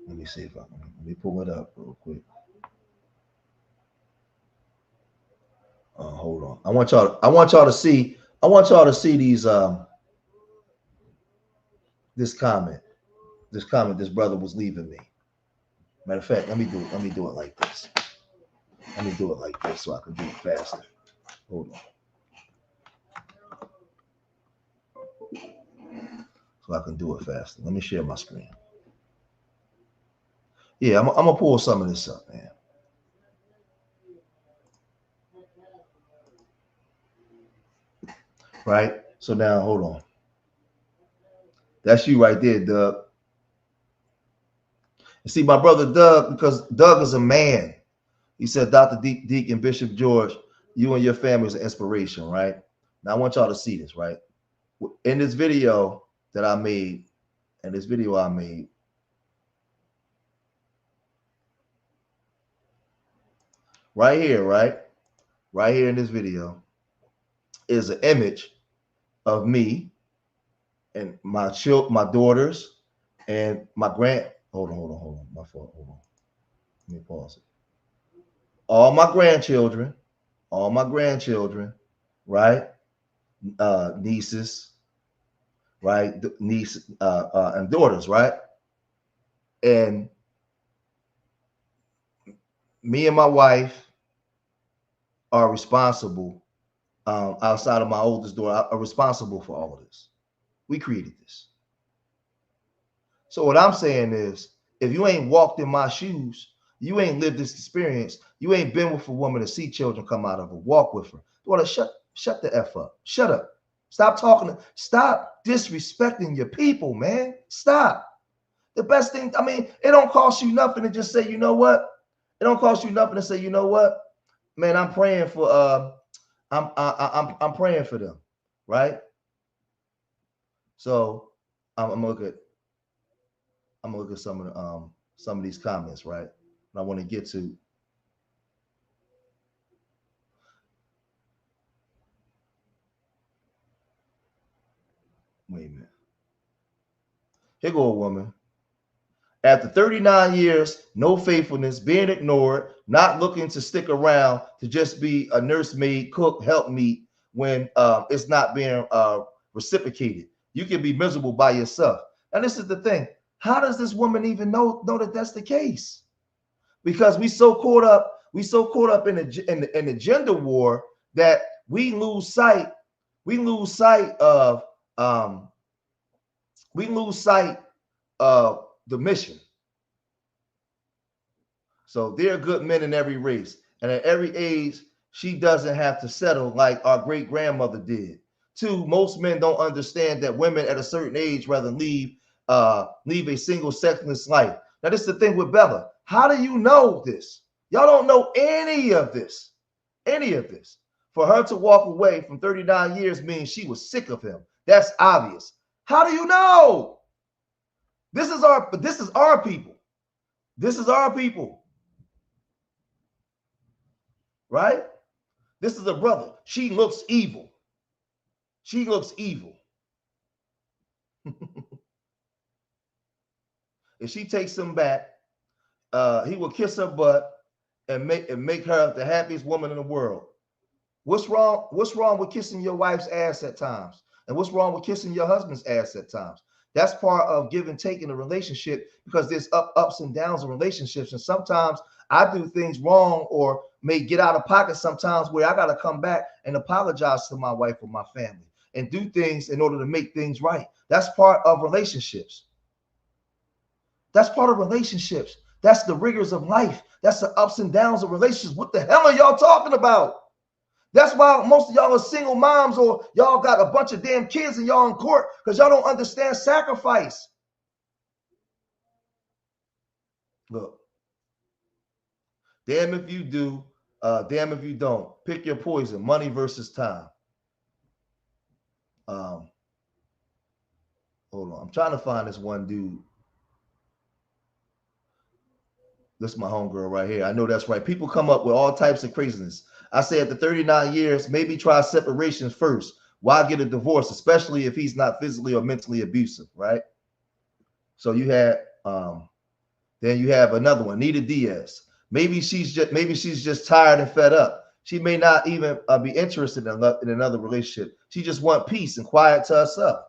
Let me see if I can. Let me pull it up real quick. Hold on. I want y'all to see. I want y'all to see these. This comment. This comment. This brother was leaving me. Matter of fact, let me do it like this. Let me do it like this so I can do it faster. Hold on. So I can do it faster. Let me share my screen. Yeah, I'm gonna pull some of this up, man. Right? So now, hold on. That's you right there, Doug. You see, my brother Doug, because Doug is a man. He said, Dr. Deacon Bishop George, you and your family is an inspiration, right? Now I want y'all to see this, right? In this video that I made, right here, right? Right here in this video is an image of me and my daughters and my hold on. My fault. Hold on. Let me pause it. All my grandchildren, right? Nieces, right? Nieces and daughters, right? And me and my wife are responsible, outside of my oldest daughter, are responsible for all of this. We created this. So what I'm saying is, if you ain't walked in my shoes, you ain't lived this experience, you ain't been with a woman to see children come out of her, walk with her. Daughter, shut the F up. Shut up. Stop talking. Stop disrespecting your people, man. Stop. The best thing, I mean, it don't cost you nothing to just say, you know what? It don't cost you nothing to say, you know what? Man, I'm praying for I'm praying for them, right? So I'm gonna look at some of these comments, right? And I want to get to. Wait a minute. Here go a woman. After 39 years, no faithfulness, being ignored, not looking to stick around to just be a nursemaid, cook, helpmeet when it's not being reciprocated. You can be miserable by yourself. And this is the thing. How does this woman even know that that's the case? Because we so caught up in the gender war that we lose sight of the mission. So there are good men in every race, and at every age, she doesn't have to settle like our great grandmother did. Two, most men don't understand that women at a certain age rather leave a single sexless life. Now, this is the thing with Bella. How do you know this? Y'all don't know any of this. Any of this. For her to walk away from 39 years means she was sick of him. That's obvious. How do you know? This is our people. This is our people. Right? This is a brother. She looks evil. She looks evil. If she takes him back, he will kiss her butt and make her the happiest woman in the world. What's wrong? What's wrong with kissing your wife's ass at times? And what's wrong with kissing your husband's ass at times? That's part of give and take in a relationship, because there's ups and downs in relationships. And sometimes I do things wrong or may get out of pocket sometimes, where I got to come back and apologize to my wife or my family and do things in order to make things right. That's part of relationships. That's part of relationships. That's the rigors of life. That's the ups and downs of relationships. What the hell are y'all talking about? That's why most of y'all are single moms, or y'all got a bunch of damn kids and y'all in court, because y'all don't understand sacrifice. Look, damn if you do, damn if you don't. Pick your poison, money versus time. Hold on. I'm trying to find this one dude. This is my homegirl right here. I know that's right. People come up with all types of craziness. I say after 39 years, maybe try separations first. Why get a divorce, especially if he's not physically or mentally abusive, right? So you had, then you have another one, Nita Diaz. Maybe she's just tired and fed up. She may not even be interested in another relationship. She just want peace and quiet to herself.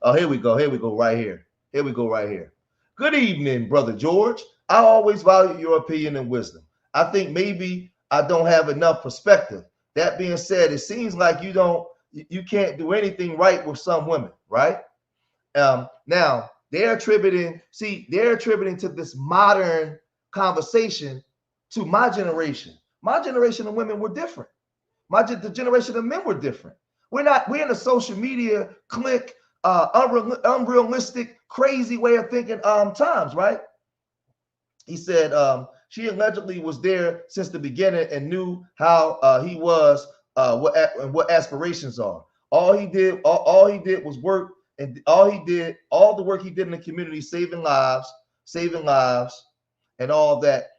Oh, here we go. Here we go right here. Here we go right here. Good evening, Brother George. I always value your opinion and wisdom. I think maybe I don't have enough perspective. That being said, it seems like you can't do anything right with some women, right? Now they're attributing to this modern conversation to my generation. My generation of women were different. The generation of men were different. We're in a social media clique, unrealistic, crazy way of thinking times, right? He said she allegedly was there since the beginning and knew how he was, what aspirations are. All he did was work, and all the work he did in the community, saving lives, and all that.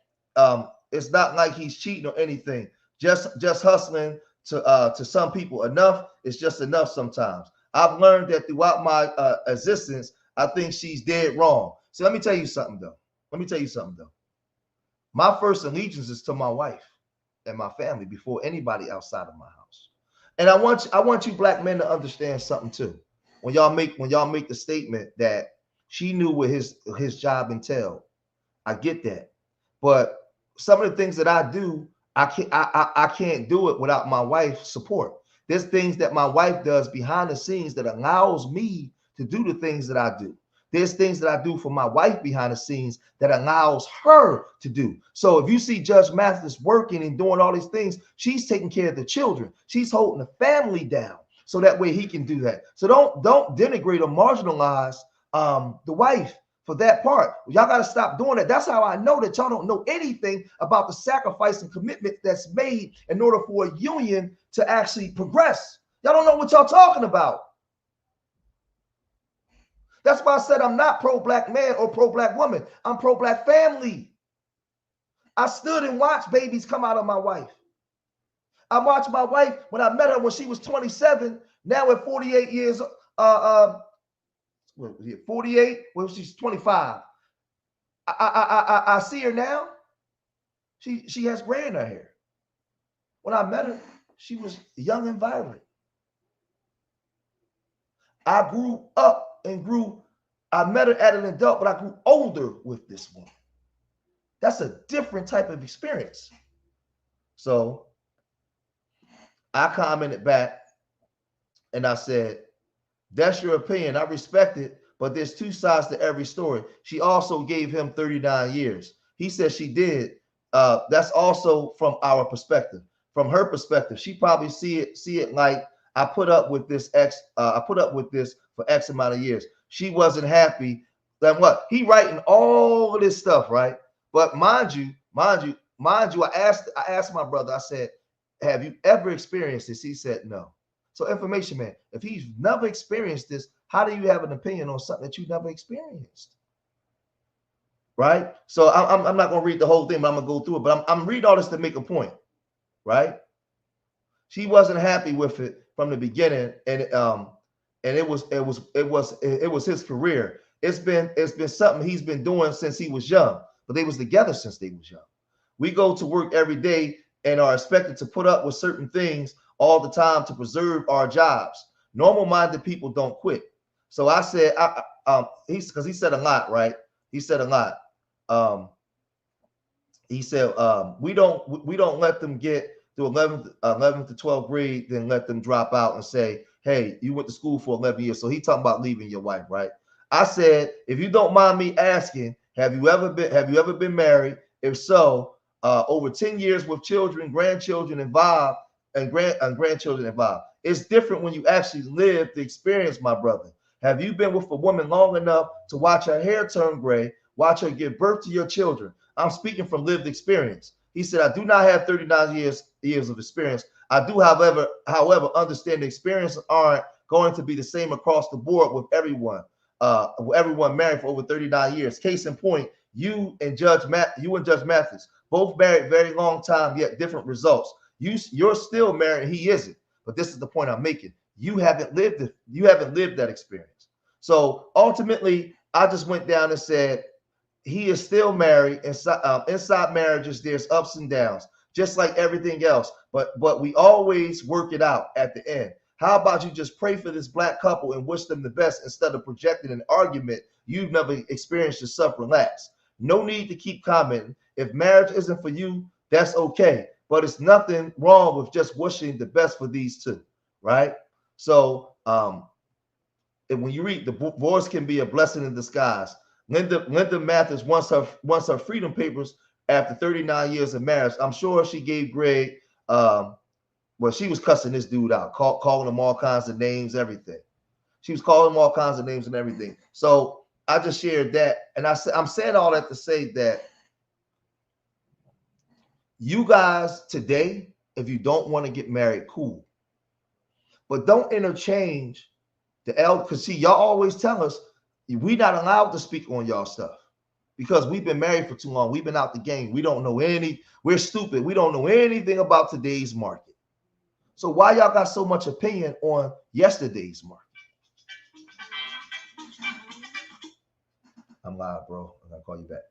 It's not like he's cheating or anything. Just hustling to some people. Enough is just enough sometimes. I've learned that throughout my existence, I think she's dead wrong. So let me tell you something though. My first allegiance is to my wife and my family before anybody outside of my house. And I want you black men to understand something too. When y'all make the statement that she knew what his job entailed, I get that. But some of the things that I do, I can't do it without my wife's support. There's things that my wife does behind the scenes that allows me to do the things that I do. There's things that I do for my wife behind the scenes that allows her to do. So if you see Judge Mathis working and doing all these things, she's taking care of the children. She's holding the family down so that way he can do that. So don't denigrate or marginalize the wife for that part. Y'all got to stop doing that. That's how I know that y'all don't know anything about the sacrifice and commitment that's made in order for a union to actually progress. Y'all don't know what y'all talking about. That's why I said I'm not pro-black man or pro-black woman. I'm pro-black family. I stood and watched babies come out of my wife. I watched my wife when I met her when she was 27. Now at 48 years, 48 when she's 25. I see her now. She has gray in her hair. When I met her, she was young and vibrant. I grew up and grew. I met her at an adult, but I grew older with this woman. That's a different type of experience. So I commented back and I said, that's your opinion. I respect it, but there's two sides to every story. She also gave him 39 years. He said she did. That's also from our perspective. From her perspective, she probably see it like I put up with this for X amount of years. She wasn't happy. Then what? He writing all of this stuff, right? But mind you, I asked my brother, I said, have you ever experienced this? He said no. So information, man, if he's never experienced this, how do you have an opinion on something that you never experienced? Right? So I'm not going to read the whole thing, but I'm going to go through it. But I'm reading all this to make a point, right? She wasn't happy with it from the beginning, and it was his career. It's been something he's been doing since he was young, but they was together since they was young. We go to work every day and are expected to put up with certain things all the time to preserve our jobs. Normal-minded people don't quit. So I said, because he said a lot, right? He said a lot. He said, we don't let them get to 11th to 12th grade, then let them drop out and say, hey, you went to school for 11 years. So he talking about leaving your wife, right? I said, if you don't mind me asking, have you ever been married? If so, over 10 years with children, grandchildren involved, and grandchildren involved. It's different when you actually live the experience, my brother. Have you been with a woman long enough to watch her hair turn gray, watch her give birth to your children? I'm speaking from lived experience. He said, I do not have 39 years of experience. I do, however, understand the experiences aren't going to be the same across the board with everyone. Everyone married for over 39 years. Case in point, you and Judge Mathis, both married very long time, yet different results. You're still married, he isn't. But this is the point I'm making. You haven't lived that experience. So ultimately, I just went down and said, he is still married. Inside marriages, there's ups and downs, just like everything else. But we always work it out at the end. How about you just pray for this black couple and wish them the best instead of projecting an argument you've never experienced yourself relax. No need to keep commenting. If marriage isn't for you, that's okay. But it's nothing wrong with just wishing the best for these two, right? So and when you read, the divorce can be a blessing in disguise. Linda Mathis wants her freedom papers after 39 years of marriage. I'm sure she gave Greg, well, she was cussing this dude out, calling him all kinds of names, everything. She was calling him all kinds of names and everything. So I just shared that, and I'm saying all that to say that you guys today, if you don't want to get married, cool, but don't interchange the elder, because see, y'all always tell us we not allowed to speak on y'all stuff because we've been married for too long. We've been out the game. We don't know we're stupid. We don't know anything about today's market. So why y'all got so much opinion on yesterday's market? I'm live, bro. I'm gonna call you back.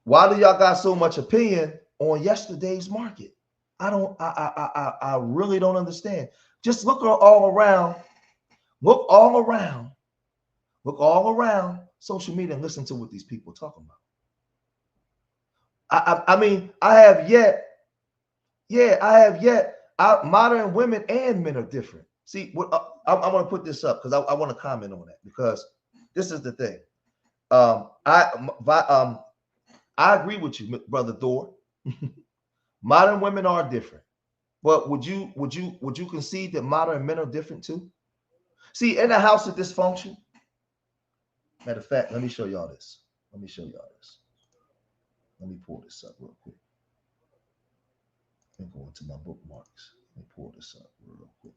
Why do y'all got so much opinion on yesterday's market? I really don't understand. Just look all around. Look all around social media and listen to what these people are talking about. I mean, I have yet. Modern women and men are different. See, what I'm going to put this up because I want to comment on that because this is the thing. I agree with you, brother Thor. Modern women are different, but would you concede that modern men are different too? See, in a house of dysfunction. Matter of fact, let me show y'all this. Let me pull this up real quick. Let me go into my bookmarks. Let me pull this up real quick.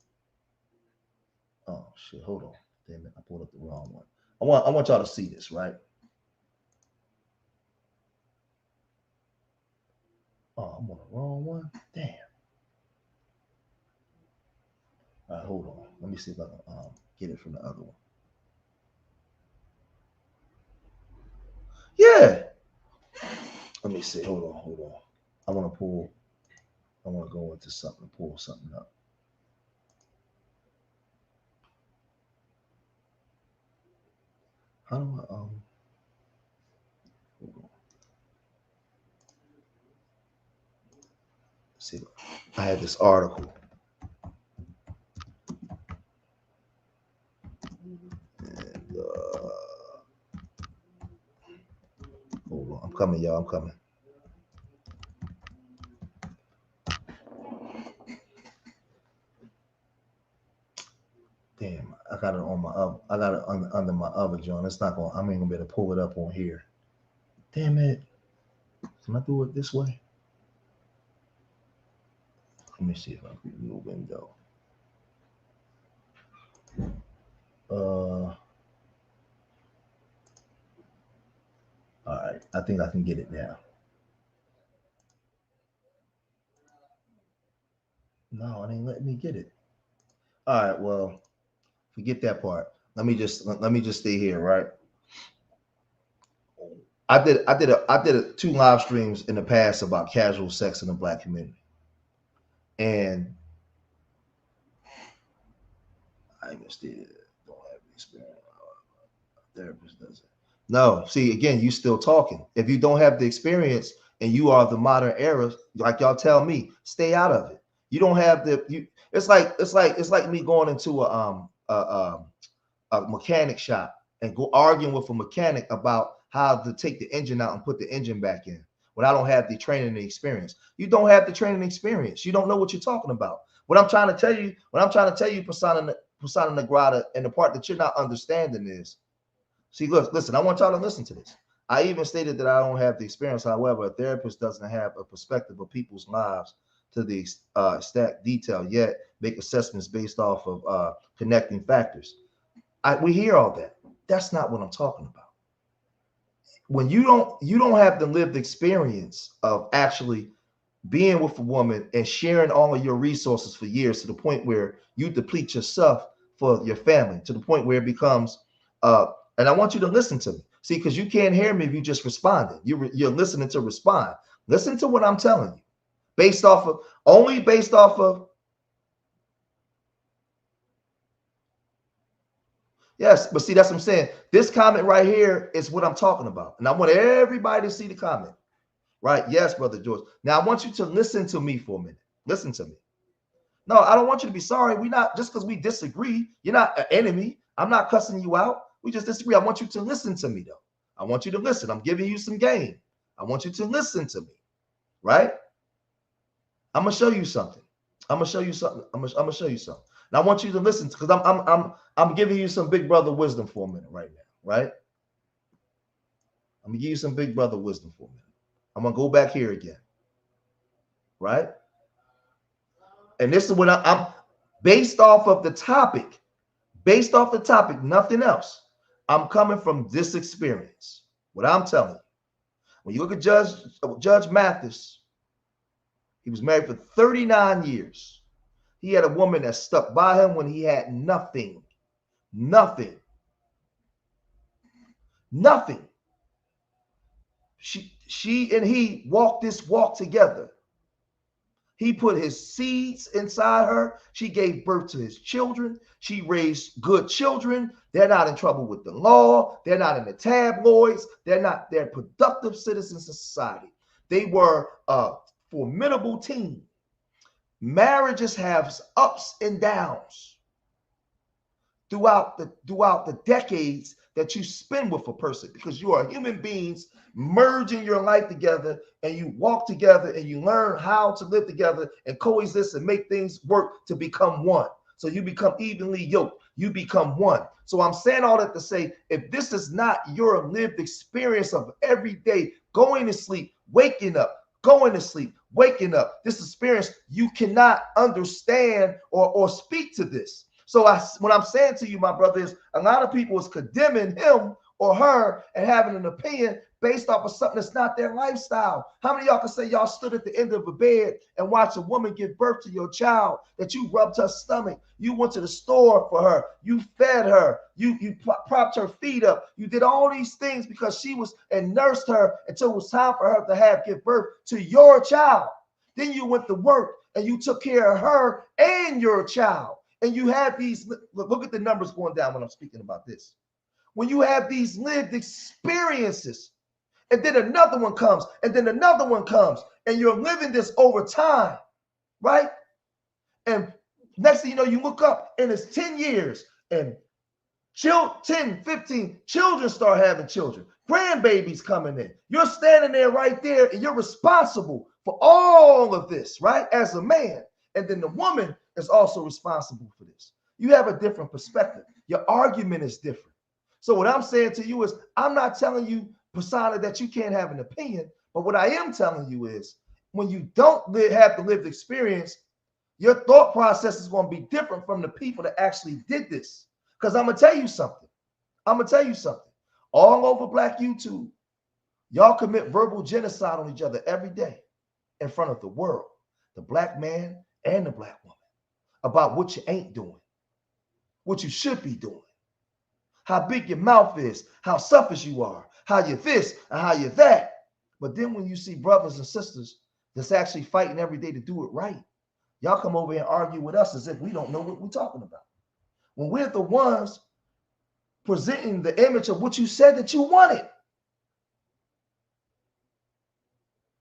Oh shit! Hold on. Damn it! I pulled up the wrong one. I want y'all to see this, right? Oh, I'm on the wrong one. Damn. All right, hold on. Let me see if I can get it from the other one. Yeah. Let me see. Hold on. I want to go into something, pull something up. How do I hold on. Let's see, I had this article. And hold on. I'm coming, y'all. I'm coming. Damn, I got it on my I got it under my other joint. It's not going. I ain't gonna be able to pull it up on here. Damn it! Can I do it this way? Let me see if I can do a window. All right, I think I can get it now. No, it ain't letting me get it. All right, well, forget that part. Let me just stay here, right? I did 2 live streams in the past about casual sex in the Black community, and I still don't have the experience. Therapist does it. No, see, again, you still talking. If you don't have the experience and you are the modern era, like y'all tell me, stay out of it. You don't have the you. It's like me going into a mechanic shop and go arguing with a mechanic about how to take the engine out and put the engine back in when I don't have the training and the experience. You don't have the training and experience. You don't know what you're talking about. What I'm trying to tell you, Persona Negrata, and the part that you're not understanding is, see, look, listen, I want y'all to listen to this. I even stated that I don't have the experience. However, a therapist doesn't have a perspective of people's lives to the exact detail, yet make assessments based off of connecting factors. We hear all that. That's not what I'm talking about. When you don't have the lived experience of actually being with a woman and sharing all of your resources for years to the point where you deplete yourself for your family, to the point where it becomes and I want you to listen to me. See, because you can't hear me if you just responded. You're listening to respond. Listen to what I'm telling you. Based off of yes, but see, that's what I'm saying. This comment right here is what I'm talking about. And I want everybody to see the comment. Right? Yes, Brother George. Now I want you to listen to me for a minute. Listen to me. No, I don't want you to be sorry. We're not, just because we disagree, you're not an enemy. I'm not cussing you out. We just disagree. I want you to listen to me, though. I want you to listen. I'm giving you some game. I want you to listen to me. Right? I'm gonna show you something. I'm gonna show you something. I'm gonna show you something. And I want you to listen, because I'm giving you some big brother wisdom for a minute right now. Right? I'm gonna give you some big brother wisdom for a minute. I'm gonna go back here again. Right? And this is what I'm based off of the topic, nothing else. I'm coming from this experience. What I'm telling you, when you look at Judge Mathis, he was married for 39 years. He had a woman that stuck by him when he had nothing. She and he walked this walk together. He put his seeds inside her. She gave birth to his children. She raised good children. They're not in trouble with the law. They're not in the tabloids. They're productive citizens of society. They were a formidable team. Marriages have ups and downs throughout the decades that you spend with a person, because you are human beings merging your life together, and you walk together and you learn how to live together and coexist and make things work to become one. So you become evenly yoked. You become one. So I'm saying all that to say, if this is not your lived experience of every day going to sleep, waking up, going to sleep, waking up, this experience, you cannot understand or speak to this. So what I'm saying to you, my brother, is a lot of people is condemning him or her and having an opinion based off of something that's not their lifestyle. How many of y'all can say y'all stood at the end of a bed and watched a woman give birth to your child, that you rubbed her stomach, you went to the store for her, you fed her, you propped her feet up, you did all these things because she was, and nursed her until it was time for her to give birth to your child. Then you went to work and you took care of her and your child. And you have these, look at the numbers going down when I'm speaking about this. When you have these lived experiences, and then another one comes, and then another one comes, and you're living this over time, right? And next thing you know, you look up and it's 10 years, and 10, 15 children start having children, grandbabies coming in. You're standing there right there, and you're responsible for all of this, right? As a man. And then the woman is also responsible for this. You have a different perspective. Your argument is different. So what I'm saying to you is, I'm not telling you, Persona, that you can't have an opinion, but what I am telling you is, when you don't have the lived experience, your thought process is going to be different from the people that actually did this. Because I'm going to tell you something. All over Black YouTube, y'all commit verbal genocide on each other every day in front of the world, the Black man and the Black woman, about what you ain't doing, what you should be doing, how big your mouth is, how selfish you are, how you this and how you that. But then when you see brothers and sisters that's actually fighting every day to do it right, y'all come over and argue with us as if we don't know what we're talking about. When we're the ones presenting the image of what you said that you wanted.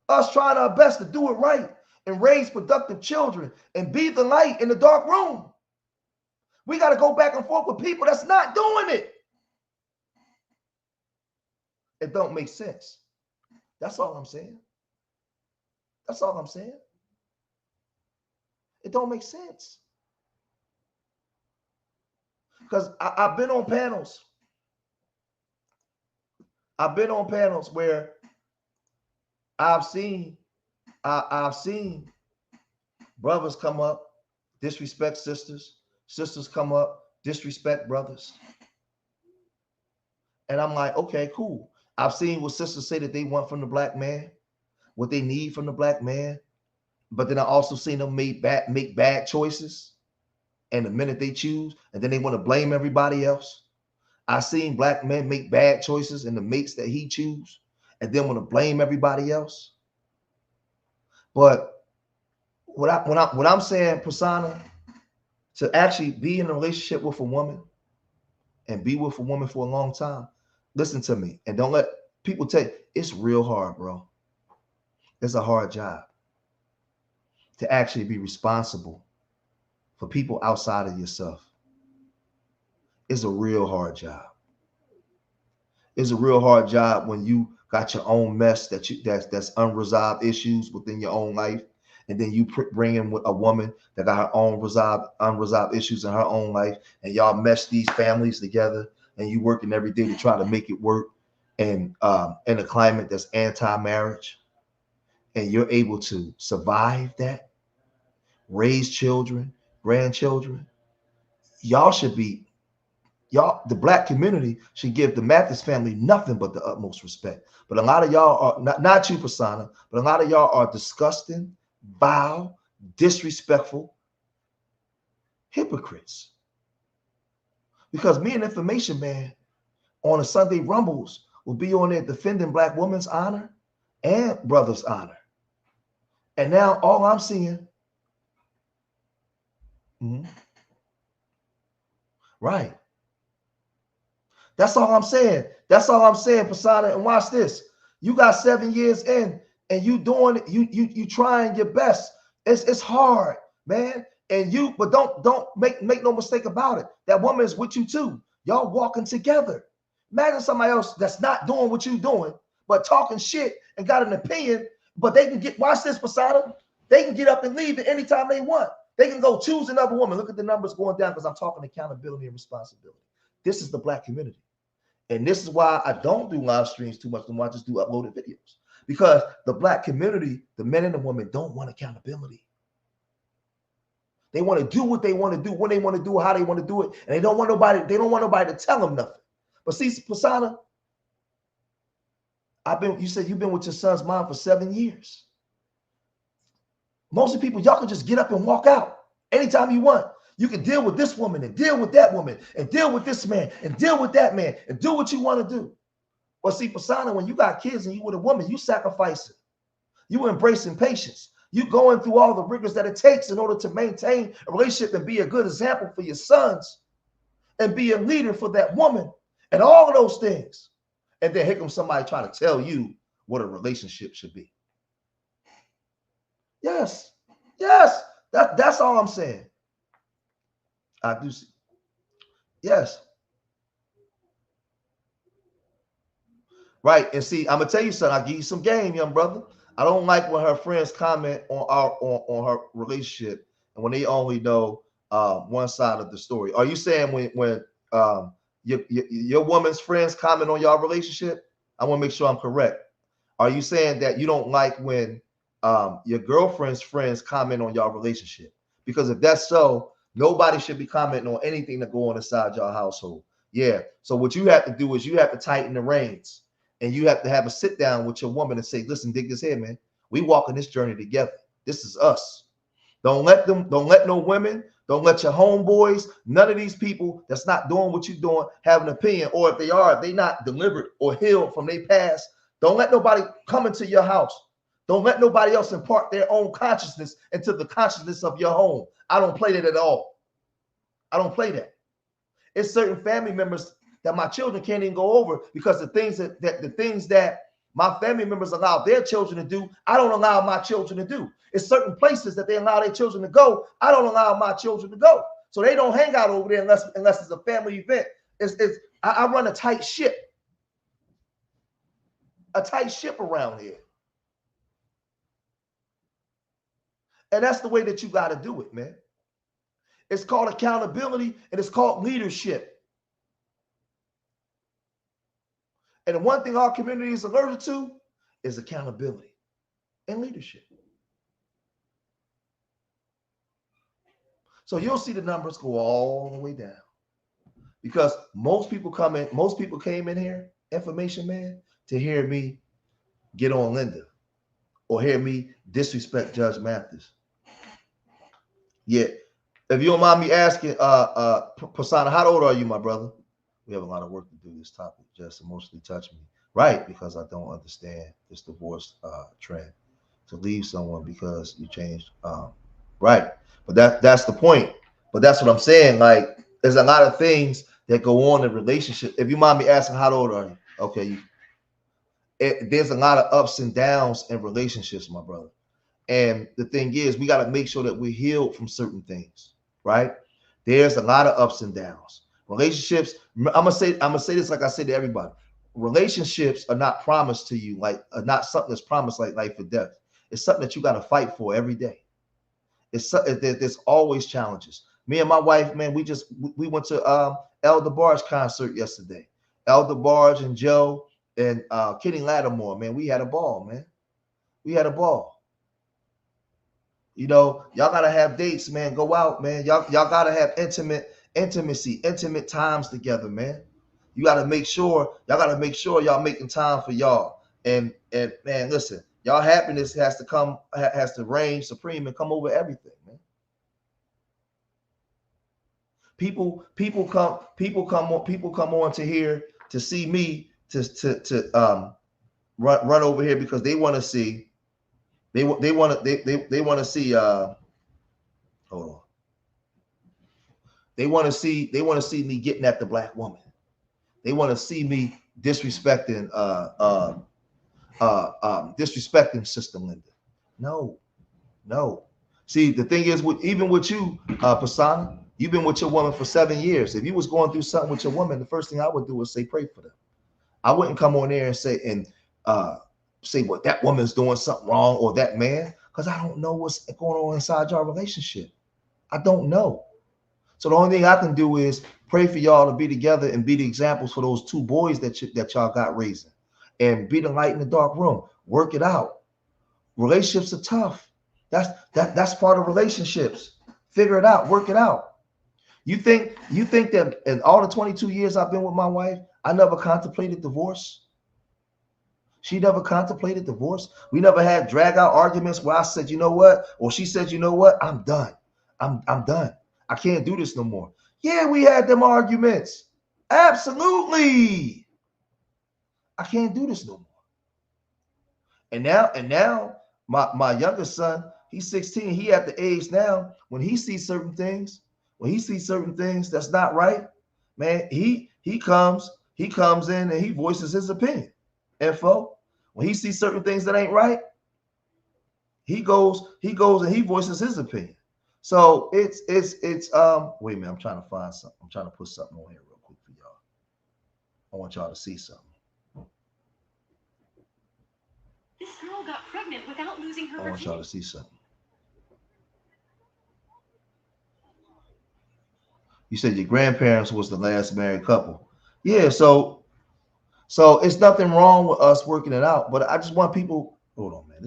Us trying our best to do it right and raise productive children and be the light in the dark room. We got to go back and forth with people that's not doing it. It don't make sense. That's all I'm saying. That's all I'm saying. It don't make sense. Because I've been on panels. I've been on panels where I've seen brothers come up, disrespect sisters. Sisters come up, disrespect brothers. And I'm like, okay, cool. I've seen what sisters say that they want from the black man, what they need from the black man. But then I also seen them make bad choices. And the minute they choose, and then they want to blame everybody else. I seen black men make bad choices in the mates that he choose, and then want to blame everybody else. But what I'm saying, Prasanna, to actually be in a relationship with a woman and be with a woman for a long time, listen to me and don't let people tell you it's real hard, bro. It's a hard job to actually be responsible for people outside of yourself. It's a real hard job. It's a real hard job when you got your own mess that's unresolved issues within your own life, and then you bring in a woman that got her own unresolved issues in her own life, and y'all mesh these families together, and you working every day to try to make it work, and in a climate that's anti-marriage, and you're able to survive that, raise children, grandchildren. The black community should give the Mathis family nothing but the utmost respect. But a lot of y'all are not you, Prasanna, but a lot of y'all are disgusting, vile, disrespectful hypocrites. Because me and Information Man on a Sunday Rumbles will be on there defending black women's honor and brothers' honor. And now all I'm seeing, right. That's all I'm saying. That's all I'm saying, Prasanna. And watch this. You got 7 years in, and you doing it. You trying your best. It's hard, man. But don't make no mistake about it. That woman is with you too. Y'all walking together. Imagine somebody else that's not doing what you doing, but talking shit and got an opinion. But they can watch this, Prasanna. They can get up and leave at any time they want. They can go choose another woman. Look at the numbers going down because I'm talking accountability and responsibility. This is the black community. And this is why I don't do live streams too much anymore. I just do uploaded videos. Because the black community, the men and the women, don't want accountability. They want to do what they want to do, when they want to do it, how they want to do it. And they don't want nobody to tell them nothing. But see, Prasanna, you said you've been with your son's mom for 7 years. Most of the people, y'all can just get up and walk out anytime you want. You can deal with this woman and deal with that woman and deal with this man and deal with that man and do what you want to do. Well, see, Prasanna, when you got kids and you with a woman, you sacrificing. You embracing patience. You going through all the rigors that it takes in order to maintain a relationship and be a good example for your sons and be a leader for that woman and all of those things. And then here comes somebody trying to tell you what a relationship should be. Yes. That's all I'm saying. I do see. Yes. Right. And see, I'm gonna tell you something. I'll give you some game, young brother. I don't like when her friends comment on her relationship and when they only know one side of the story. Are you saying when your woman's friends comment on your relationship? I want to make sure I'm correct. Are you saying that you don't like when your girlfriend's friends comment on your relationship? Because if that's so, nobody should be commenting on anything that go on inside your household. Yeah. So what you have to do is you have to tighten the reins, and you have to have a sit down with your woman and say, "Listen, dig this here, man. We walking this journey together. This is us. Don't let no women Don't let your homeboys, none of these people that's not doing what you're doing, have an opinion. Or if they are, they not delivered or healed from their past. Don't let nobody come into your house. Don't let nobody else impart their own consciousness into the consciousness of your home. I don't play that at all. I don't play that. It's certain family members that my children can't even go over because the things that my family members allow their children to do, I don't allow my children to do. It's certain places that they allow their children to go, I don't allow my children to go. So they don't hang out over there unless it's a family event. I run a tight ship around here. And that's the way that you got to do it, man. It's called accountability and it's called leadership. And the one thing our community is allergic to is accountability and leadership. So you'll see the numbers go all the way down because most people came in here, information man, to hear me get on Linda or hear me disrespect Judge Mathis. Yeah. If you don't mind me asking, Prasanna, how old are you, my brother? We have a lot of work to do. This topic just emotionally touched me. Right, because I don't understand this divorce trend. To leave someone because you changed. Right. But that's the point. But that's what I'm saying. Like, there's a lot of things that go on in relationship. If you mind me asking, how old are you? Okay. There's a lot of ups and downs in relationships, my brother. And the thing is, we got to make sure that we're healed from certain things, right? There's a lot of ups and downs. Relationships, I'm gonna say this like I say to everybody. Relationships are not promised to you, not something that's promised like life or death. It's something that you got to fight for every day. There's always challenges. Me and my wife, man, we went to Elder Barge concert yesterday. Elder Barge and Joe and Kenny Lattimore, man, we had a ball, man. We had a ball. You know, y'all gotta have dates, man. Go out, man. Y'all gotta have intimate times together, man. You gotta make sure y'all making time for y'all. And man, listen, y'all happiness has to reign supreme and come over everything, man. People come on to here to see me to run over here because they want to see. They want to see hold on. They want to see me getting at the black woman. They want to see me disrespecting disrespecting Sister Linda. No. See, the thing is, even with you, Prasanna, you've been with your woman for 7 years. If you was going through something with your woman, the first thing I would do is say pray for them. I wouldn't come on there and say what that woman's doing something wrong or that man, because I don't know what's going on inside your relationship. I don't know. So the only thing I can do is pray for y'all to be together and be the examples for those two boys that y'all got raising, and be the light in the dark room. Work it out. Relationships are tough. That's part of relationships. Figure it out. Work it out. You think that in all the 22 years I've been with my wife, I never contemplated divorce? She never contemplated divorce. We never had drag out arguments where I said, you know what? Or she said, you know what? I'm done. I'm done. I can't do this no more. Yeah, we had them arguments. Absolutely. I can't do this no more. And now my youngest son, he's 16. He at the age now when he sees certain things, that's not right, man, he comes in and he voices his opinion. When he sees certain things that ain't right, he goes and he voices his opinion. So it's wait a minute, I'm trying to find something. I'm trying to put something on here real quick for y'all. I want y'all to see something. This girl got pregnant without losing her virginity. I want y'all to see something. You said your grandparents was the last married couple. Yeah, so it's nothing wrong with us working it out, but I just want people. Hold on, man.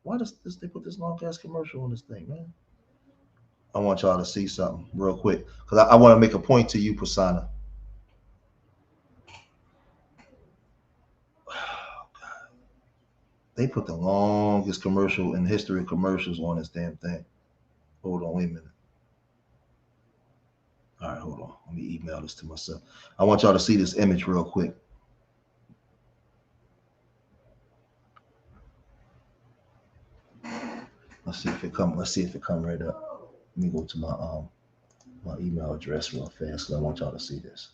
Why does they put this long ass commercial on this thing, man? I want y'all to see something real quick because I want to make a point to you, Prasanna. They put the longest commercial in history of commercials on this damn thing. Hold on, wait a minute. All right, hold on. Let me email this to myself. I want y'all to see this image real quick. Let's see if it come. Let's see if it come right up. Let me go to my email address real fast. 'Cause I want y'all to see this.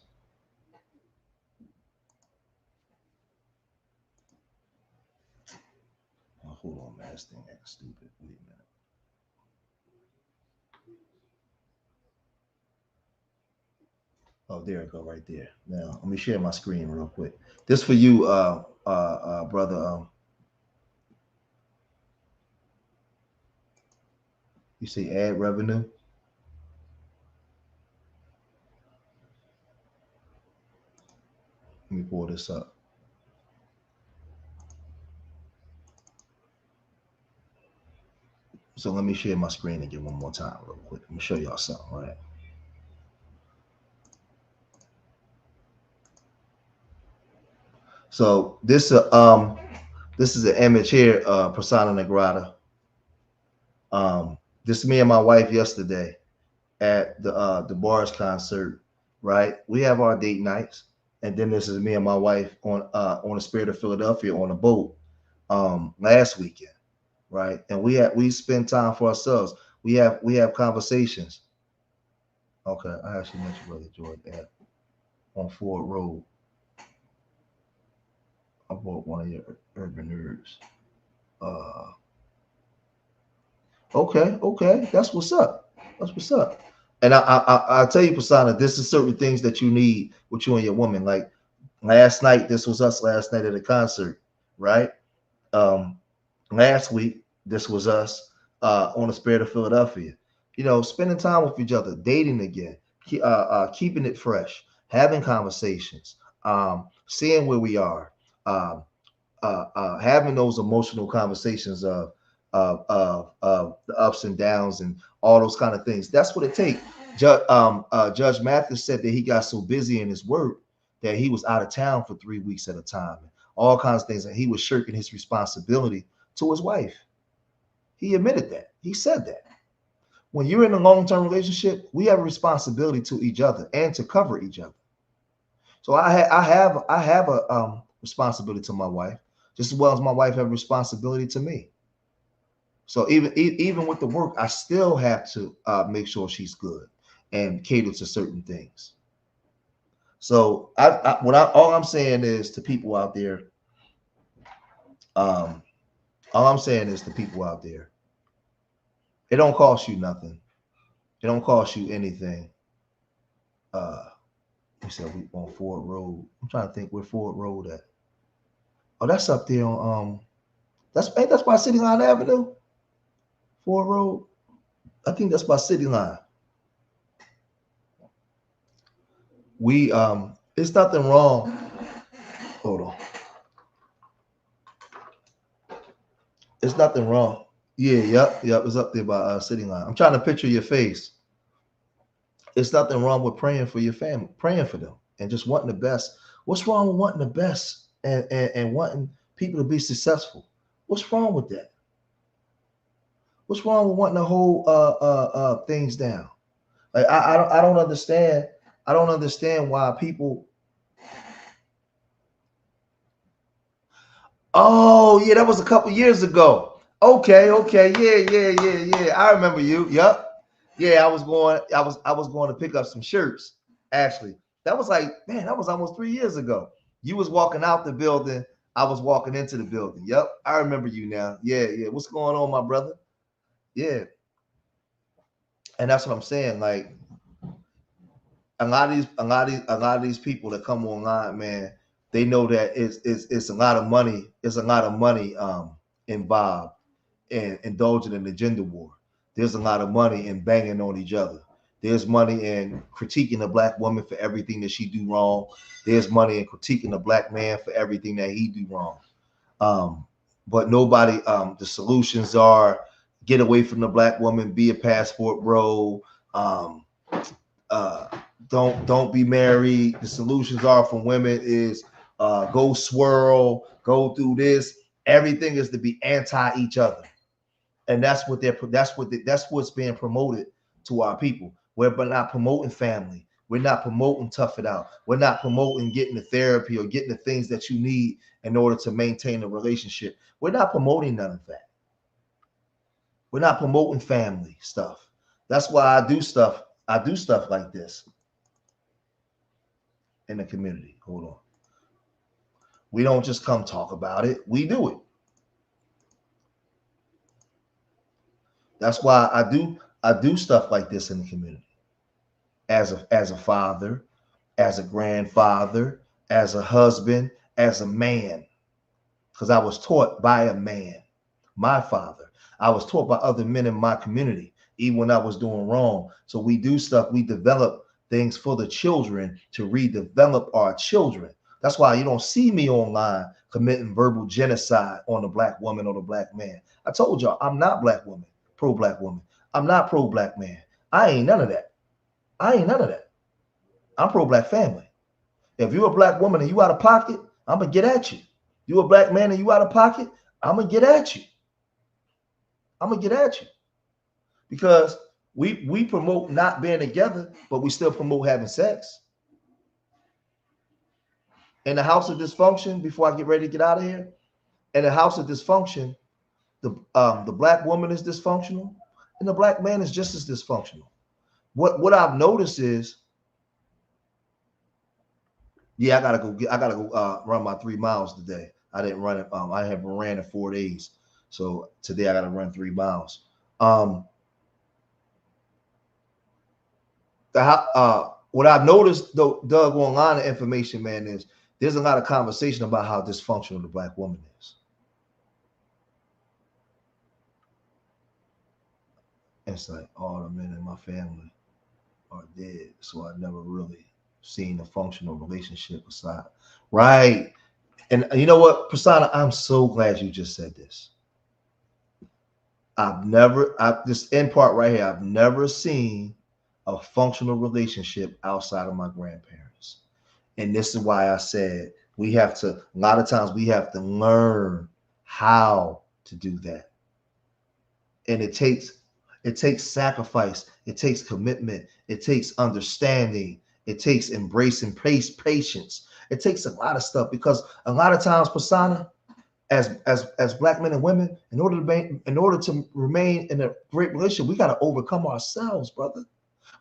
Oh, hold on, man. This thing acting stupid. Wait a minute. Oh, there it go, right there. Now let me share my screen real quick. This for you, brother. You see ad revenue. Let me pull this up. So let me share my screen again one more time, real quick. I'm gonna show y'all something, right? So this is an image here, persona non grata. This is me and my wife yesterday at the bars concert, right? We have our date nights, and then this is me and my wife on the Spirit of Philadelphia on a boat last weekend, right? And we spend time for ourselves. We have conversations. Okay, I actually mentioned Brother George at on Ford Road. I bought one of your urban herbs. Uh, okay, that's what's up. That's what's up. And I tell you, Pasana, this is certain things that you need with you and your woman. Like last night, this was us last night at a concert, right? Um, Last week, this was us on the Spirit of Philadelphia. You know, spending time with each other, dating again, keeping it fresh, having conversations, seeing where we are, um, having those emotional conversations of the ups and downs and all those kind of things. That's what it takes. Judge Mathis said that he got so busy in his work that he was out of town for 3 weeks at a time, all kinds of things, and he was shirking his responsibility to his wife. He admitted that. He said that. When you're in a long-term relationship, we have a responsibility to each other and to cover each other. So I have a responsibility to my wife, just as well as my wife have a responsibility to me. So even with the work, I still have to make sure she's good and cater to certain things. So all I'm saying is to people out there, um, all I'm saying is to people out there, it don't cost you nothing. It don't cost you anything. Uh, we said we on Ford Road. I'm trying to think where Ford Road at. Oh, that's up there on that's by City Line Avenue, Ford Road. I think that's by City Line. It's nothing wrong. Hold on. It's nothing wrong. Yeah, yep. It's up there by City Line. I'm trying to picture your face. It's nothing wrong with praying for your family, praying for them, and just wanting the best. What's wrong with wanting the best and wanting people to be successful? What's wrong with that? What's wrong with wanting to hold things down? Like I don't understand. I don't understand why people. Oh yeah, that was a couple years ago. Okay, yeah. I remember you. Yep. Yeah, I was going to pick up some shirts. Actually, that was like, man, that was almost 3 years ago. You was walking out the building. I was walking into the building. Yep, I remember you now. Yeah. What's going on, my brother? Yeah, and that's what I'm saying. Like a lot of these people that come online, man, they know that it's a lot of money. It's a lot of money involved in indulging in the gender war. There's a lot of money in banging on each other. There's money in critiquing a black woman for everything that she do wrong. There's money in critiquing a black man for everything that he do wrong. But nobody. The solutions are get away from the black woman, be a passport bro. Um, uh, don't be married. The solutions are from women is go swirl, go through this. Everything is to be anti each other, and that's what's being promoted to our people. We're not promoting family. We're not promoting tough it out. We're not promoting getting the therapy or getting the things that you need in order to maintain a relationship. We're not promoting none of that. We're not promoting family stuff. That's why I do stuff. I do stuff like this in the community. Hold on. We don't just come talk about it. We do it. That's why I do stuff like this in the community. As a father, as a grandfather, as a husband, as a man. Because I was taught by a man, my father. I was taught by other men in my community, even when I was doing wrong. So we do stuff, we develop things for the children to redevelop our children. That's why you don't see me online committing verbal genocide on the black woman or the black man. I told y'all, I'm not black woman, pro-black woman. I'm not pro-black man. I ain't none of that. I ain't none of that. I'm pro-black family. If you're a black woman and you out of pocket, I'm going to get at you. You a black man and you out of pocket, I'm going to get at you. I'm going to get at you. Because we promote not being together, but we still promote having sex. In the house of dysfunction, before I get ready to get out of here, in the house of dysfunction, the black woman is dysfunctional and the black man is just as dysfunctional. What I've noticed is, yeah, I gotta go run my 3 miles today. I didn't run it. I haven't ran in 4 days. So today I gotta run 3 miles. What I've noticed though, Doug, online the information, man, is there's a lot of conversation about how dysfunctional the black woman is. And it's like all the men in my family are dead. So I never really seen a functional relationship aside. Right. And you know what, Prasanna, I'm so glad you just said this. This end part right here, I've never seen a functional relationship outside of my grandparents. And this is why I said a lot of times we have to learn how to do that. And it takes sacrifice, it takes commitment, it takes understanding, it takes embracing patience. It takes a lot of stuff because a lot of times, Prasanna, as black men and women, in order to remain in a great relationship, we got to overcome ourselves, brother.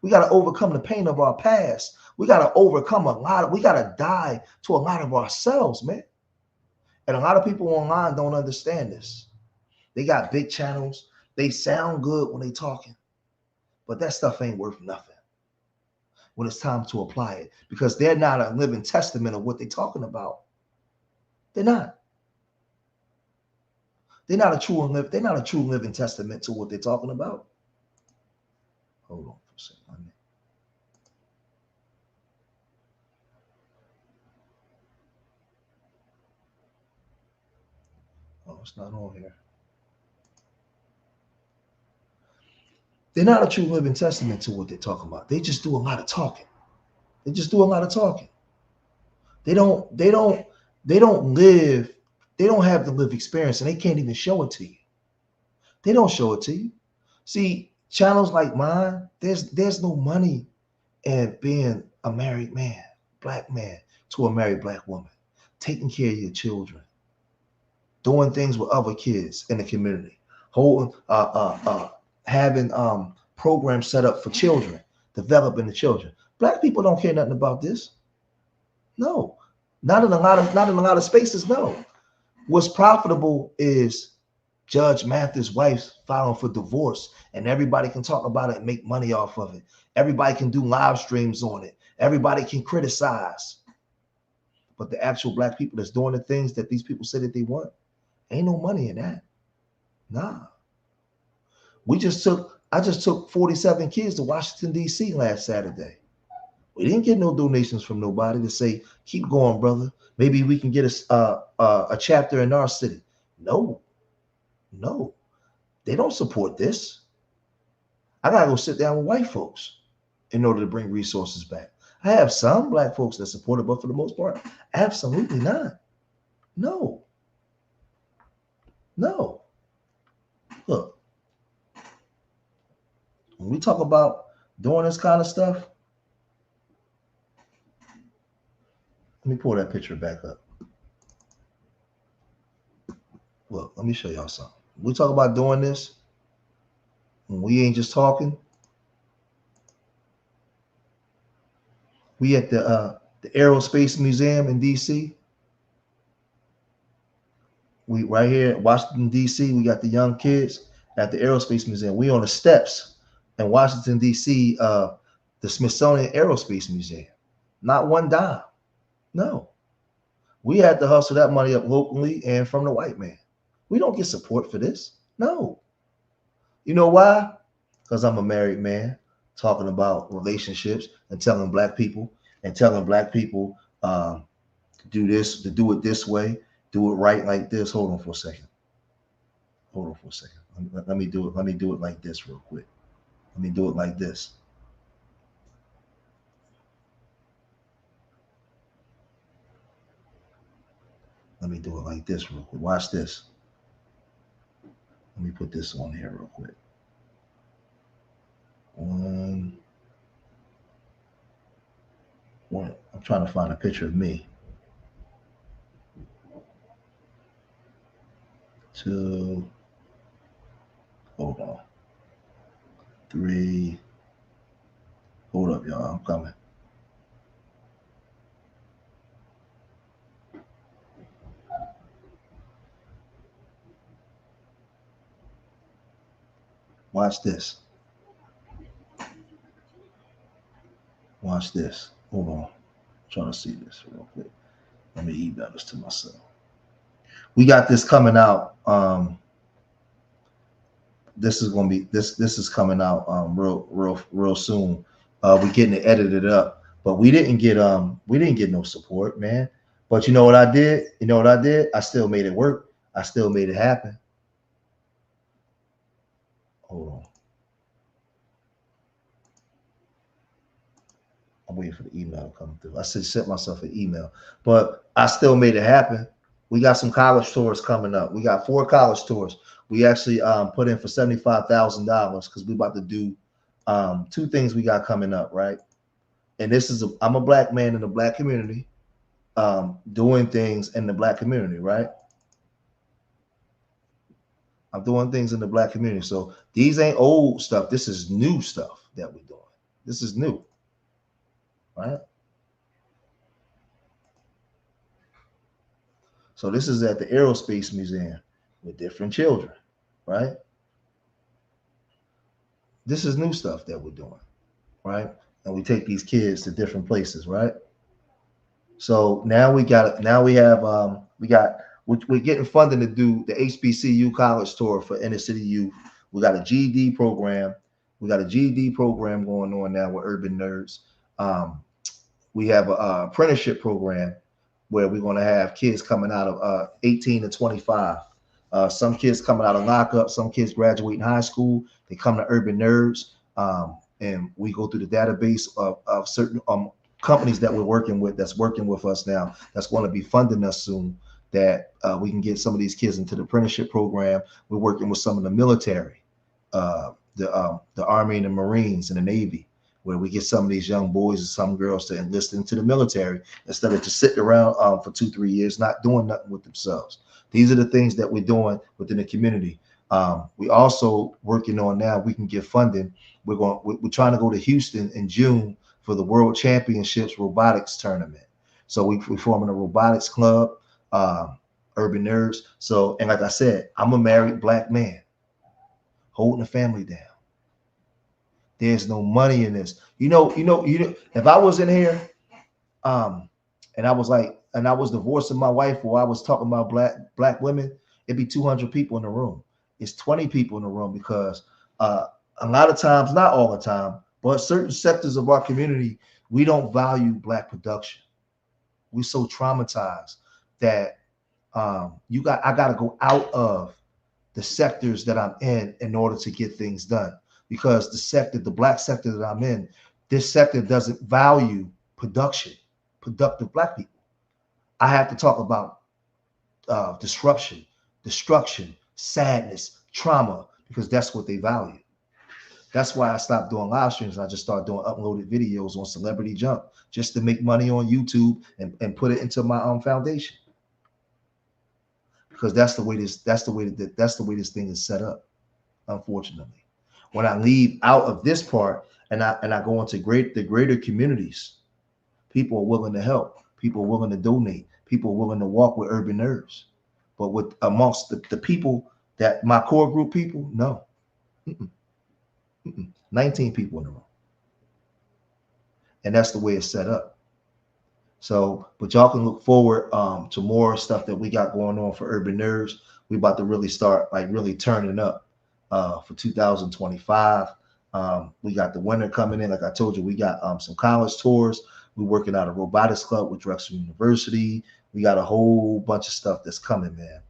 We got to overcome the pain of our past. We got to overcome we got to die to a lot of ourselves, man. And a lot of people online don't understand this. They got big channels. They sound good when they talking, but that stuff ain't worth nothing when it's time to apply it because they're not a living testament of what they're talking about. They're not. They're not a true living testament to what they're talking about. Hold on for a second. Oh, it's not on here. They're not a true living testament to what they're talking about. They just do a lot of talking. They just do a lot of talking. They don't live, they don't have the lived experience and they can't even show it to you. They don't show it to you. See, channels like mine, there's no money in being a married man, black man to a married black woman, taking care of your children, doing things with other kids in the community, having programs set up for children, developing the children. Black people don't care nothing about this. No, not in a lot of spaces. No, what's profitable is Judge Mathis' wife filing for divorce, and everybody can talk about it and make money off of it. Everybody can do live streams on it. Everybody can criticize. But the actual black people that's doing the things that these people say that they want, ain't no money in that. Nah. I just took 47 kids to Washington, D.C. last Saturday. We didn't get no donations from nobody to say, keep going, brother. Maybe we can get a chapter in our city. No, they don't support this. I got to go sit down with white folks in order to bring resources back. I have some black folks that support it, but for the most part, absolutely not. No. Look, when we talk about doing this kind of stuff. Let me pull that picture back up. Look, let me show y'all something. We talk about doing this, and we ain't just talking. We at the Aerospace Museum in DC. We right here at Washington DC. We got the young kids at the Aerospace Museum. We on the steps in Washington DC, the Smithsonian Aerospace Museum. Not one dime. No, we had to hustle that money up locally and from the white man. We don't get support for this. No. You know why? Because I'm a married man talking about relationships and telling black people do this, to do it this way, do it right like this. Hold on for a second. Let me do it. Let me do it like this real quick. Let me do it like this. Let me do it like this real quick. Watch this. Let me put this on here real quick. One. I'm trying to find a picture of me. 2. Hold on. 3. Hold up, y'all. I'm coming. Watch this. Watch this. Hold on. I'm trying to see this real quick. Let me email this to myself. We got this coming out. This is gonna be this is coming out real soon. We're getting it edited up, but we didn't get no support, man. But you know what I did? You know what I did? I still made it work. I still made it happen. Hold on. I'm waiting for the email to come through. I sent myself an email, but I still made it happen. We got some college tours coming up. We got 4 college tours. We actually put in for $75,000 because we about to do 2 things we got coming up, right? And this is I'm a black man in the black community, doing things in the black community, right? I'm doing things in the black community. So these ain't old stuff. This is new stuff that we're doing. This is new, right? So this is at the Aerospace Museum with different children, right? This is new stuff that we're doing, right? And we take these kids to different places, right? So now we're getting funding to do the HBCU college tour for inner city youth. We got a GED program. We got a GED program going on now with Urban Nerds. We have a apprenticeship program where we're going to have kids coming out of 18 to 25. Some kids coming out of lockup, some kids graduating high school. They come to Urban Nerds, and we go through the database of certain companies that we're working with, that's working with us now, that's going to be funding us soon, that we can get some of these kids into the apprenticeship program. We're working with some of the military, the Army and the Marines and the Navy, where we get some of these young boys and some girls to enlist into the military instead of just sitting around for 2-3 years not doing nothing with themselves. These are the things that we're doing within the community. We also working on now, we can get funding. We're trying to go to Houston in June for the World Championships Robotics Tournament. So we're forming a robotics club, Urban Nerds. So, and like I said, I'm a married black man holding the family down. There's no money in this. You know, if I was in here, and I was divorcing my wife, or I was talking about black women, it'd be 200 people in the room. It's 20 people in the room because a lot of times, not all the time, but certain sectors of our community, we don't value black production. We're so traumatized that I got to go out of the sectors that I'm in order to get things done, because the black sector that I'm in, this sector doesn't value production, productive black people. I have to talk about disruption, destruction, sadness, trauma, because that's what they value. That's why I stopped doing live streams. I just started doing uploaded videos on Celebrity Jump just to make money on YouTube and put it into my foundation. Because that's the way this thing is set up, unfortunately. When I leave out of this part and I go into the greater communities, people are willing to help, people are willing to donate, people are willing to walk with urban nerves. But with amongst the people that my core group people, no. Mm-mm, mm-mm. 19 people in the room. And that's the way it's set up. So, but y'all can look forward to more stuff that we got going on for Urban Nerds. We about to really start like really turning up for 2025. We got the winter coming in. Like I told you, we got some college tours. We're working out a robotics club with Drexel University. We got a whole bunch of stuff that's coming, man.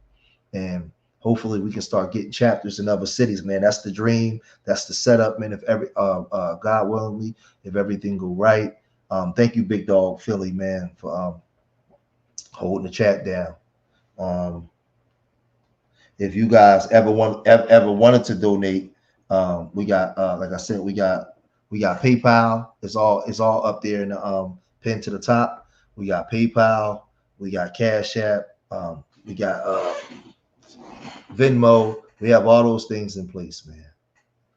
And hopefully we can start getting chapters in other cities, man. That's the dream. That's the setup, man. If every God willingly, if everything go right. Thank you, Big Dog Philly, man, for holding the chat down. If you guys ever wanted to donate, we got like I said, we got PayPal. It's all up there in the pin to the top. We got PayPal. We got Cash App. We got Venmo. We have all those things in place, man.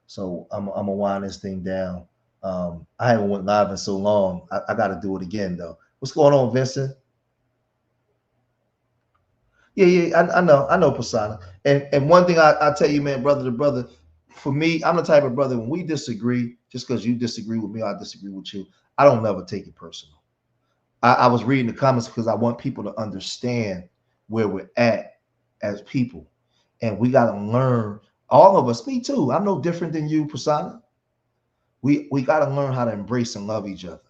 So I'm gonna wind this thing down. I haven't went live in so long. I got to do it again though. What's going on, Vincent? Yeah, I know, Pasana. And one thing I tell you, man, brother to brother, for me, I'm the type of brother when we disagree, just because you disagree with me, I disagree with you. I don't never take it personal. I was reading the comments because I want people to understand where we're at as people, and we got to learn. All of us, me too. I'm no different than you, Pasana. We got to learn how to embrace and love each other,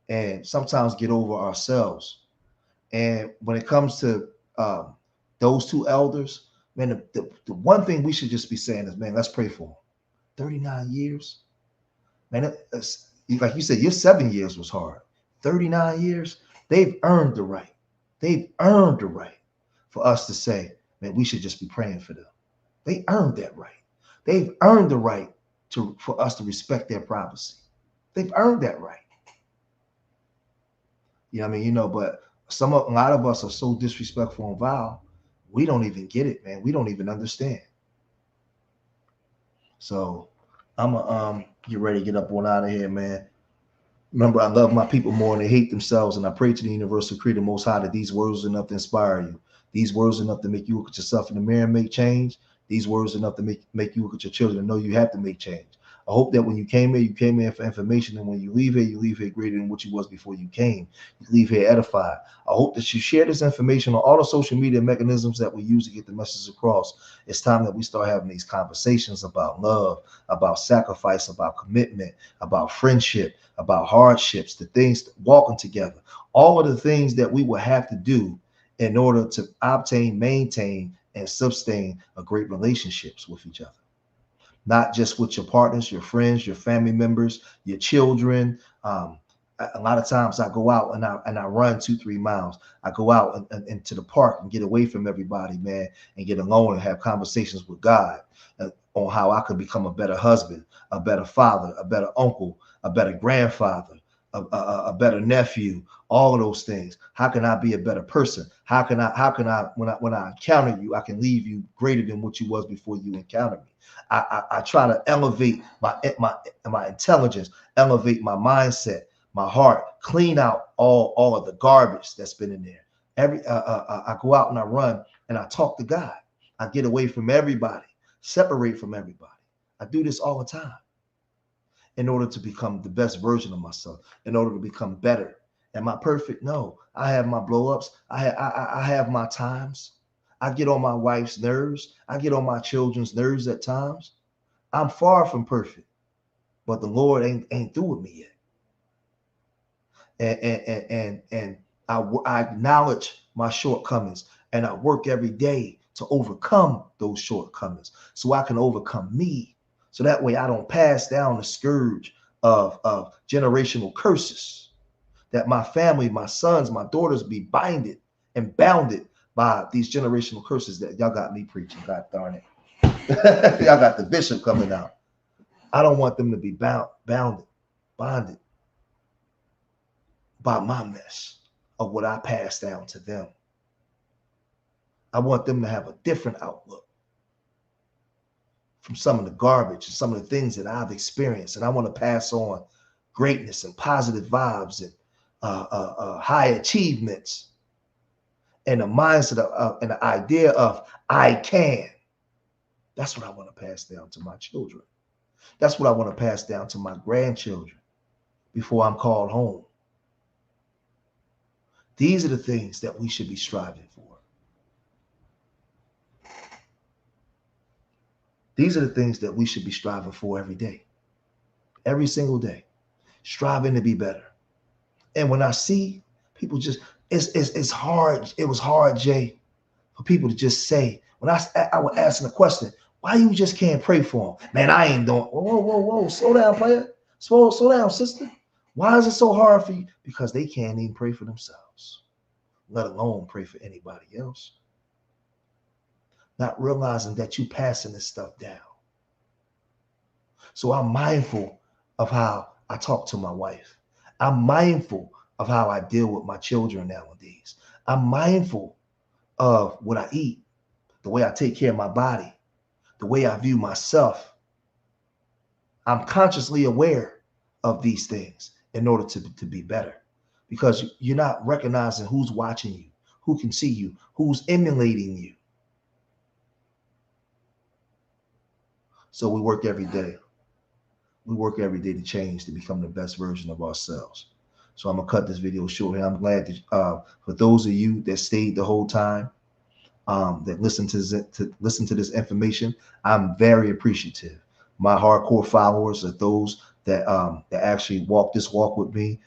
and sometimes get over ourselves. And when it comes to those two elders, man, the one thing we should just be saying is, man, let's pray for them. 39 years, man. Like you said, your 7 years was hard. 39 years, they've earned the right. They've earned the right for us to say, man, we should just be praying for them. They earned that right. They've earned the right for us to respect their privacy. They've earned that right. You know what I mean? You know, but a lot of us are so disrespectful and vile, we don't even get it, man. We don't even understand. So I'm gonna get ready to get up on out of here, man. Remember, I love my people more than they hate themselves, and I pray to the universal creator most high that these words are enough to inspire you. These words are enough to make you look at yourself in the mirror and make change. These words are enough to make you look at your children and know you have to make change. I hope that when you came here for information, and when you leave here greater than what you was before you came. You leave here edified. I hope that you share this information on all the social media mechanisms that we use to get the message across. It's time that we start having these conversations about love, about sacrifice, about commitment, about friendship, about hardships, the things walking together, all of the things that we will have to do in order to obtain, maintain, and sustain a great relationships with each other. Not just with your partners, your friends, your family members, your children. A lot of times I go out and I run 2-3 miles. I go out and into the park and get away from everybody, man, and get alone and have conversations with God on how I could become a better husband, a better father, a better uncle, a better grandfather, a better nephew, all of those things. How can I be a better person? How can I when I encounter you, I can leave you greater than what you was before you encountered me. I try to elevate my intelligence, elevate my mindset, my heart, clean out all of the garbage that's been in there. I go out and I run and I talk to God. I get away from everybody, separate from everybody. I do this all the time in order to become the best version of myself, in order to become better. Am I perfect? No. I have my blow-ups. I have my times. I get on my wife's nerves. I get on my children's nerves at times. I'm far from perfect, but the Lord ain't through with me yet. And I acknowledge my shortcomings, and I work every day to overcome those shortcomings so I can overcome me. So that way I don't pass down the scourge of generational curses, that my family, my sons, my daughters be binded and bounded by these generational curses that y'all got me preaching. God darn it. Y'all got the bishop coming out. I don't want them to be bonded by my mess of what I passed down to them. I want them to have a different outlook from some of the garbage and some of the things that I've experienced. And I want to pass on greatness and positive vibes and high achievements and a mindset and the idea of I can. That's what I want to pass down to my children. That's what I want to pass down to my grandchildren before I'm called home. These are the things that we should be striving for. These are the things that we should be striving for every day, every single day, striving to be better. And when I see people just, it's hard. It was hard, Jay, for people to just say, when I was asking the question, why you just can't pray for them? Man, I ain't doing, whoa, slow down, player. Slow down, sister. Why is it so hard for you? Because they can't even pray for themselves, let alone pray for anybody else. Not realizing that you passing this stuff down. So I'm mindful of how I talk to my wife. I'm mindful of how I deal with my children nowadays. I'm mindful of what I eat, the way I take care of my body, the way I view myself. I'm consciously aware of these things in order to be better, because you're not recognizing who's watching you, who can see you, who's emulating you. So we work every day. We work every day to change, to become the best version of ourselves. So I'm gonna cut this video short here. I'm glad that for those of you that stayed the whole time, that listen to this information, I'm very appreciative. My hardcore followers are those that that actually walk this walk with me,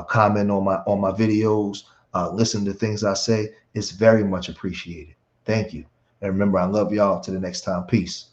comment on my videos, listen to things I say. It's very much appreciated. Thank you. And remember, I love y'all. Till the next time. Peace.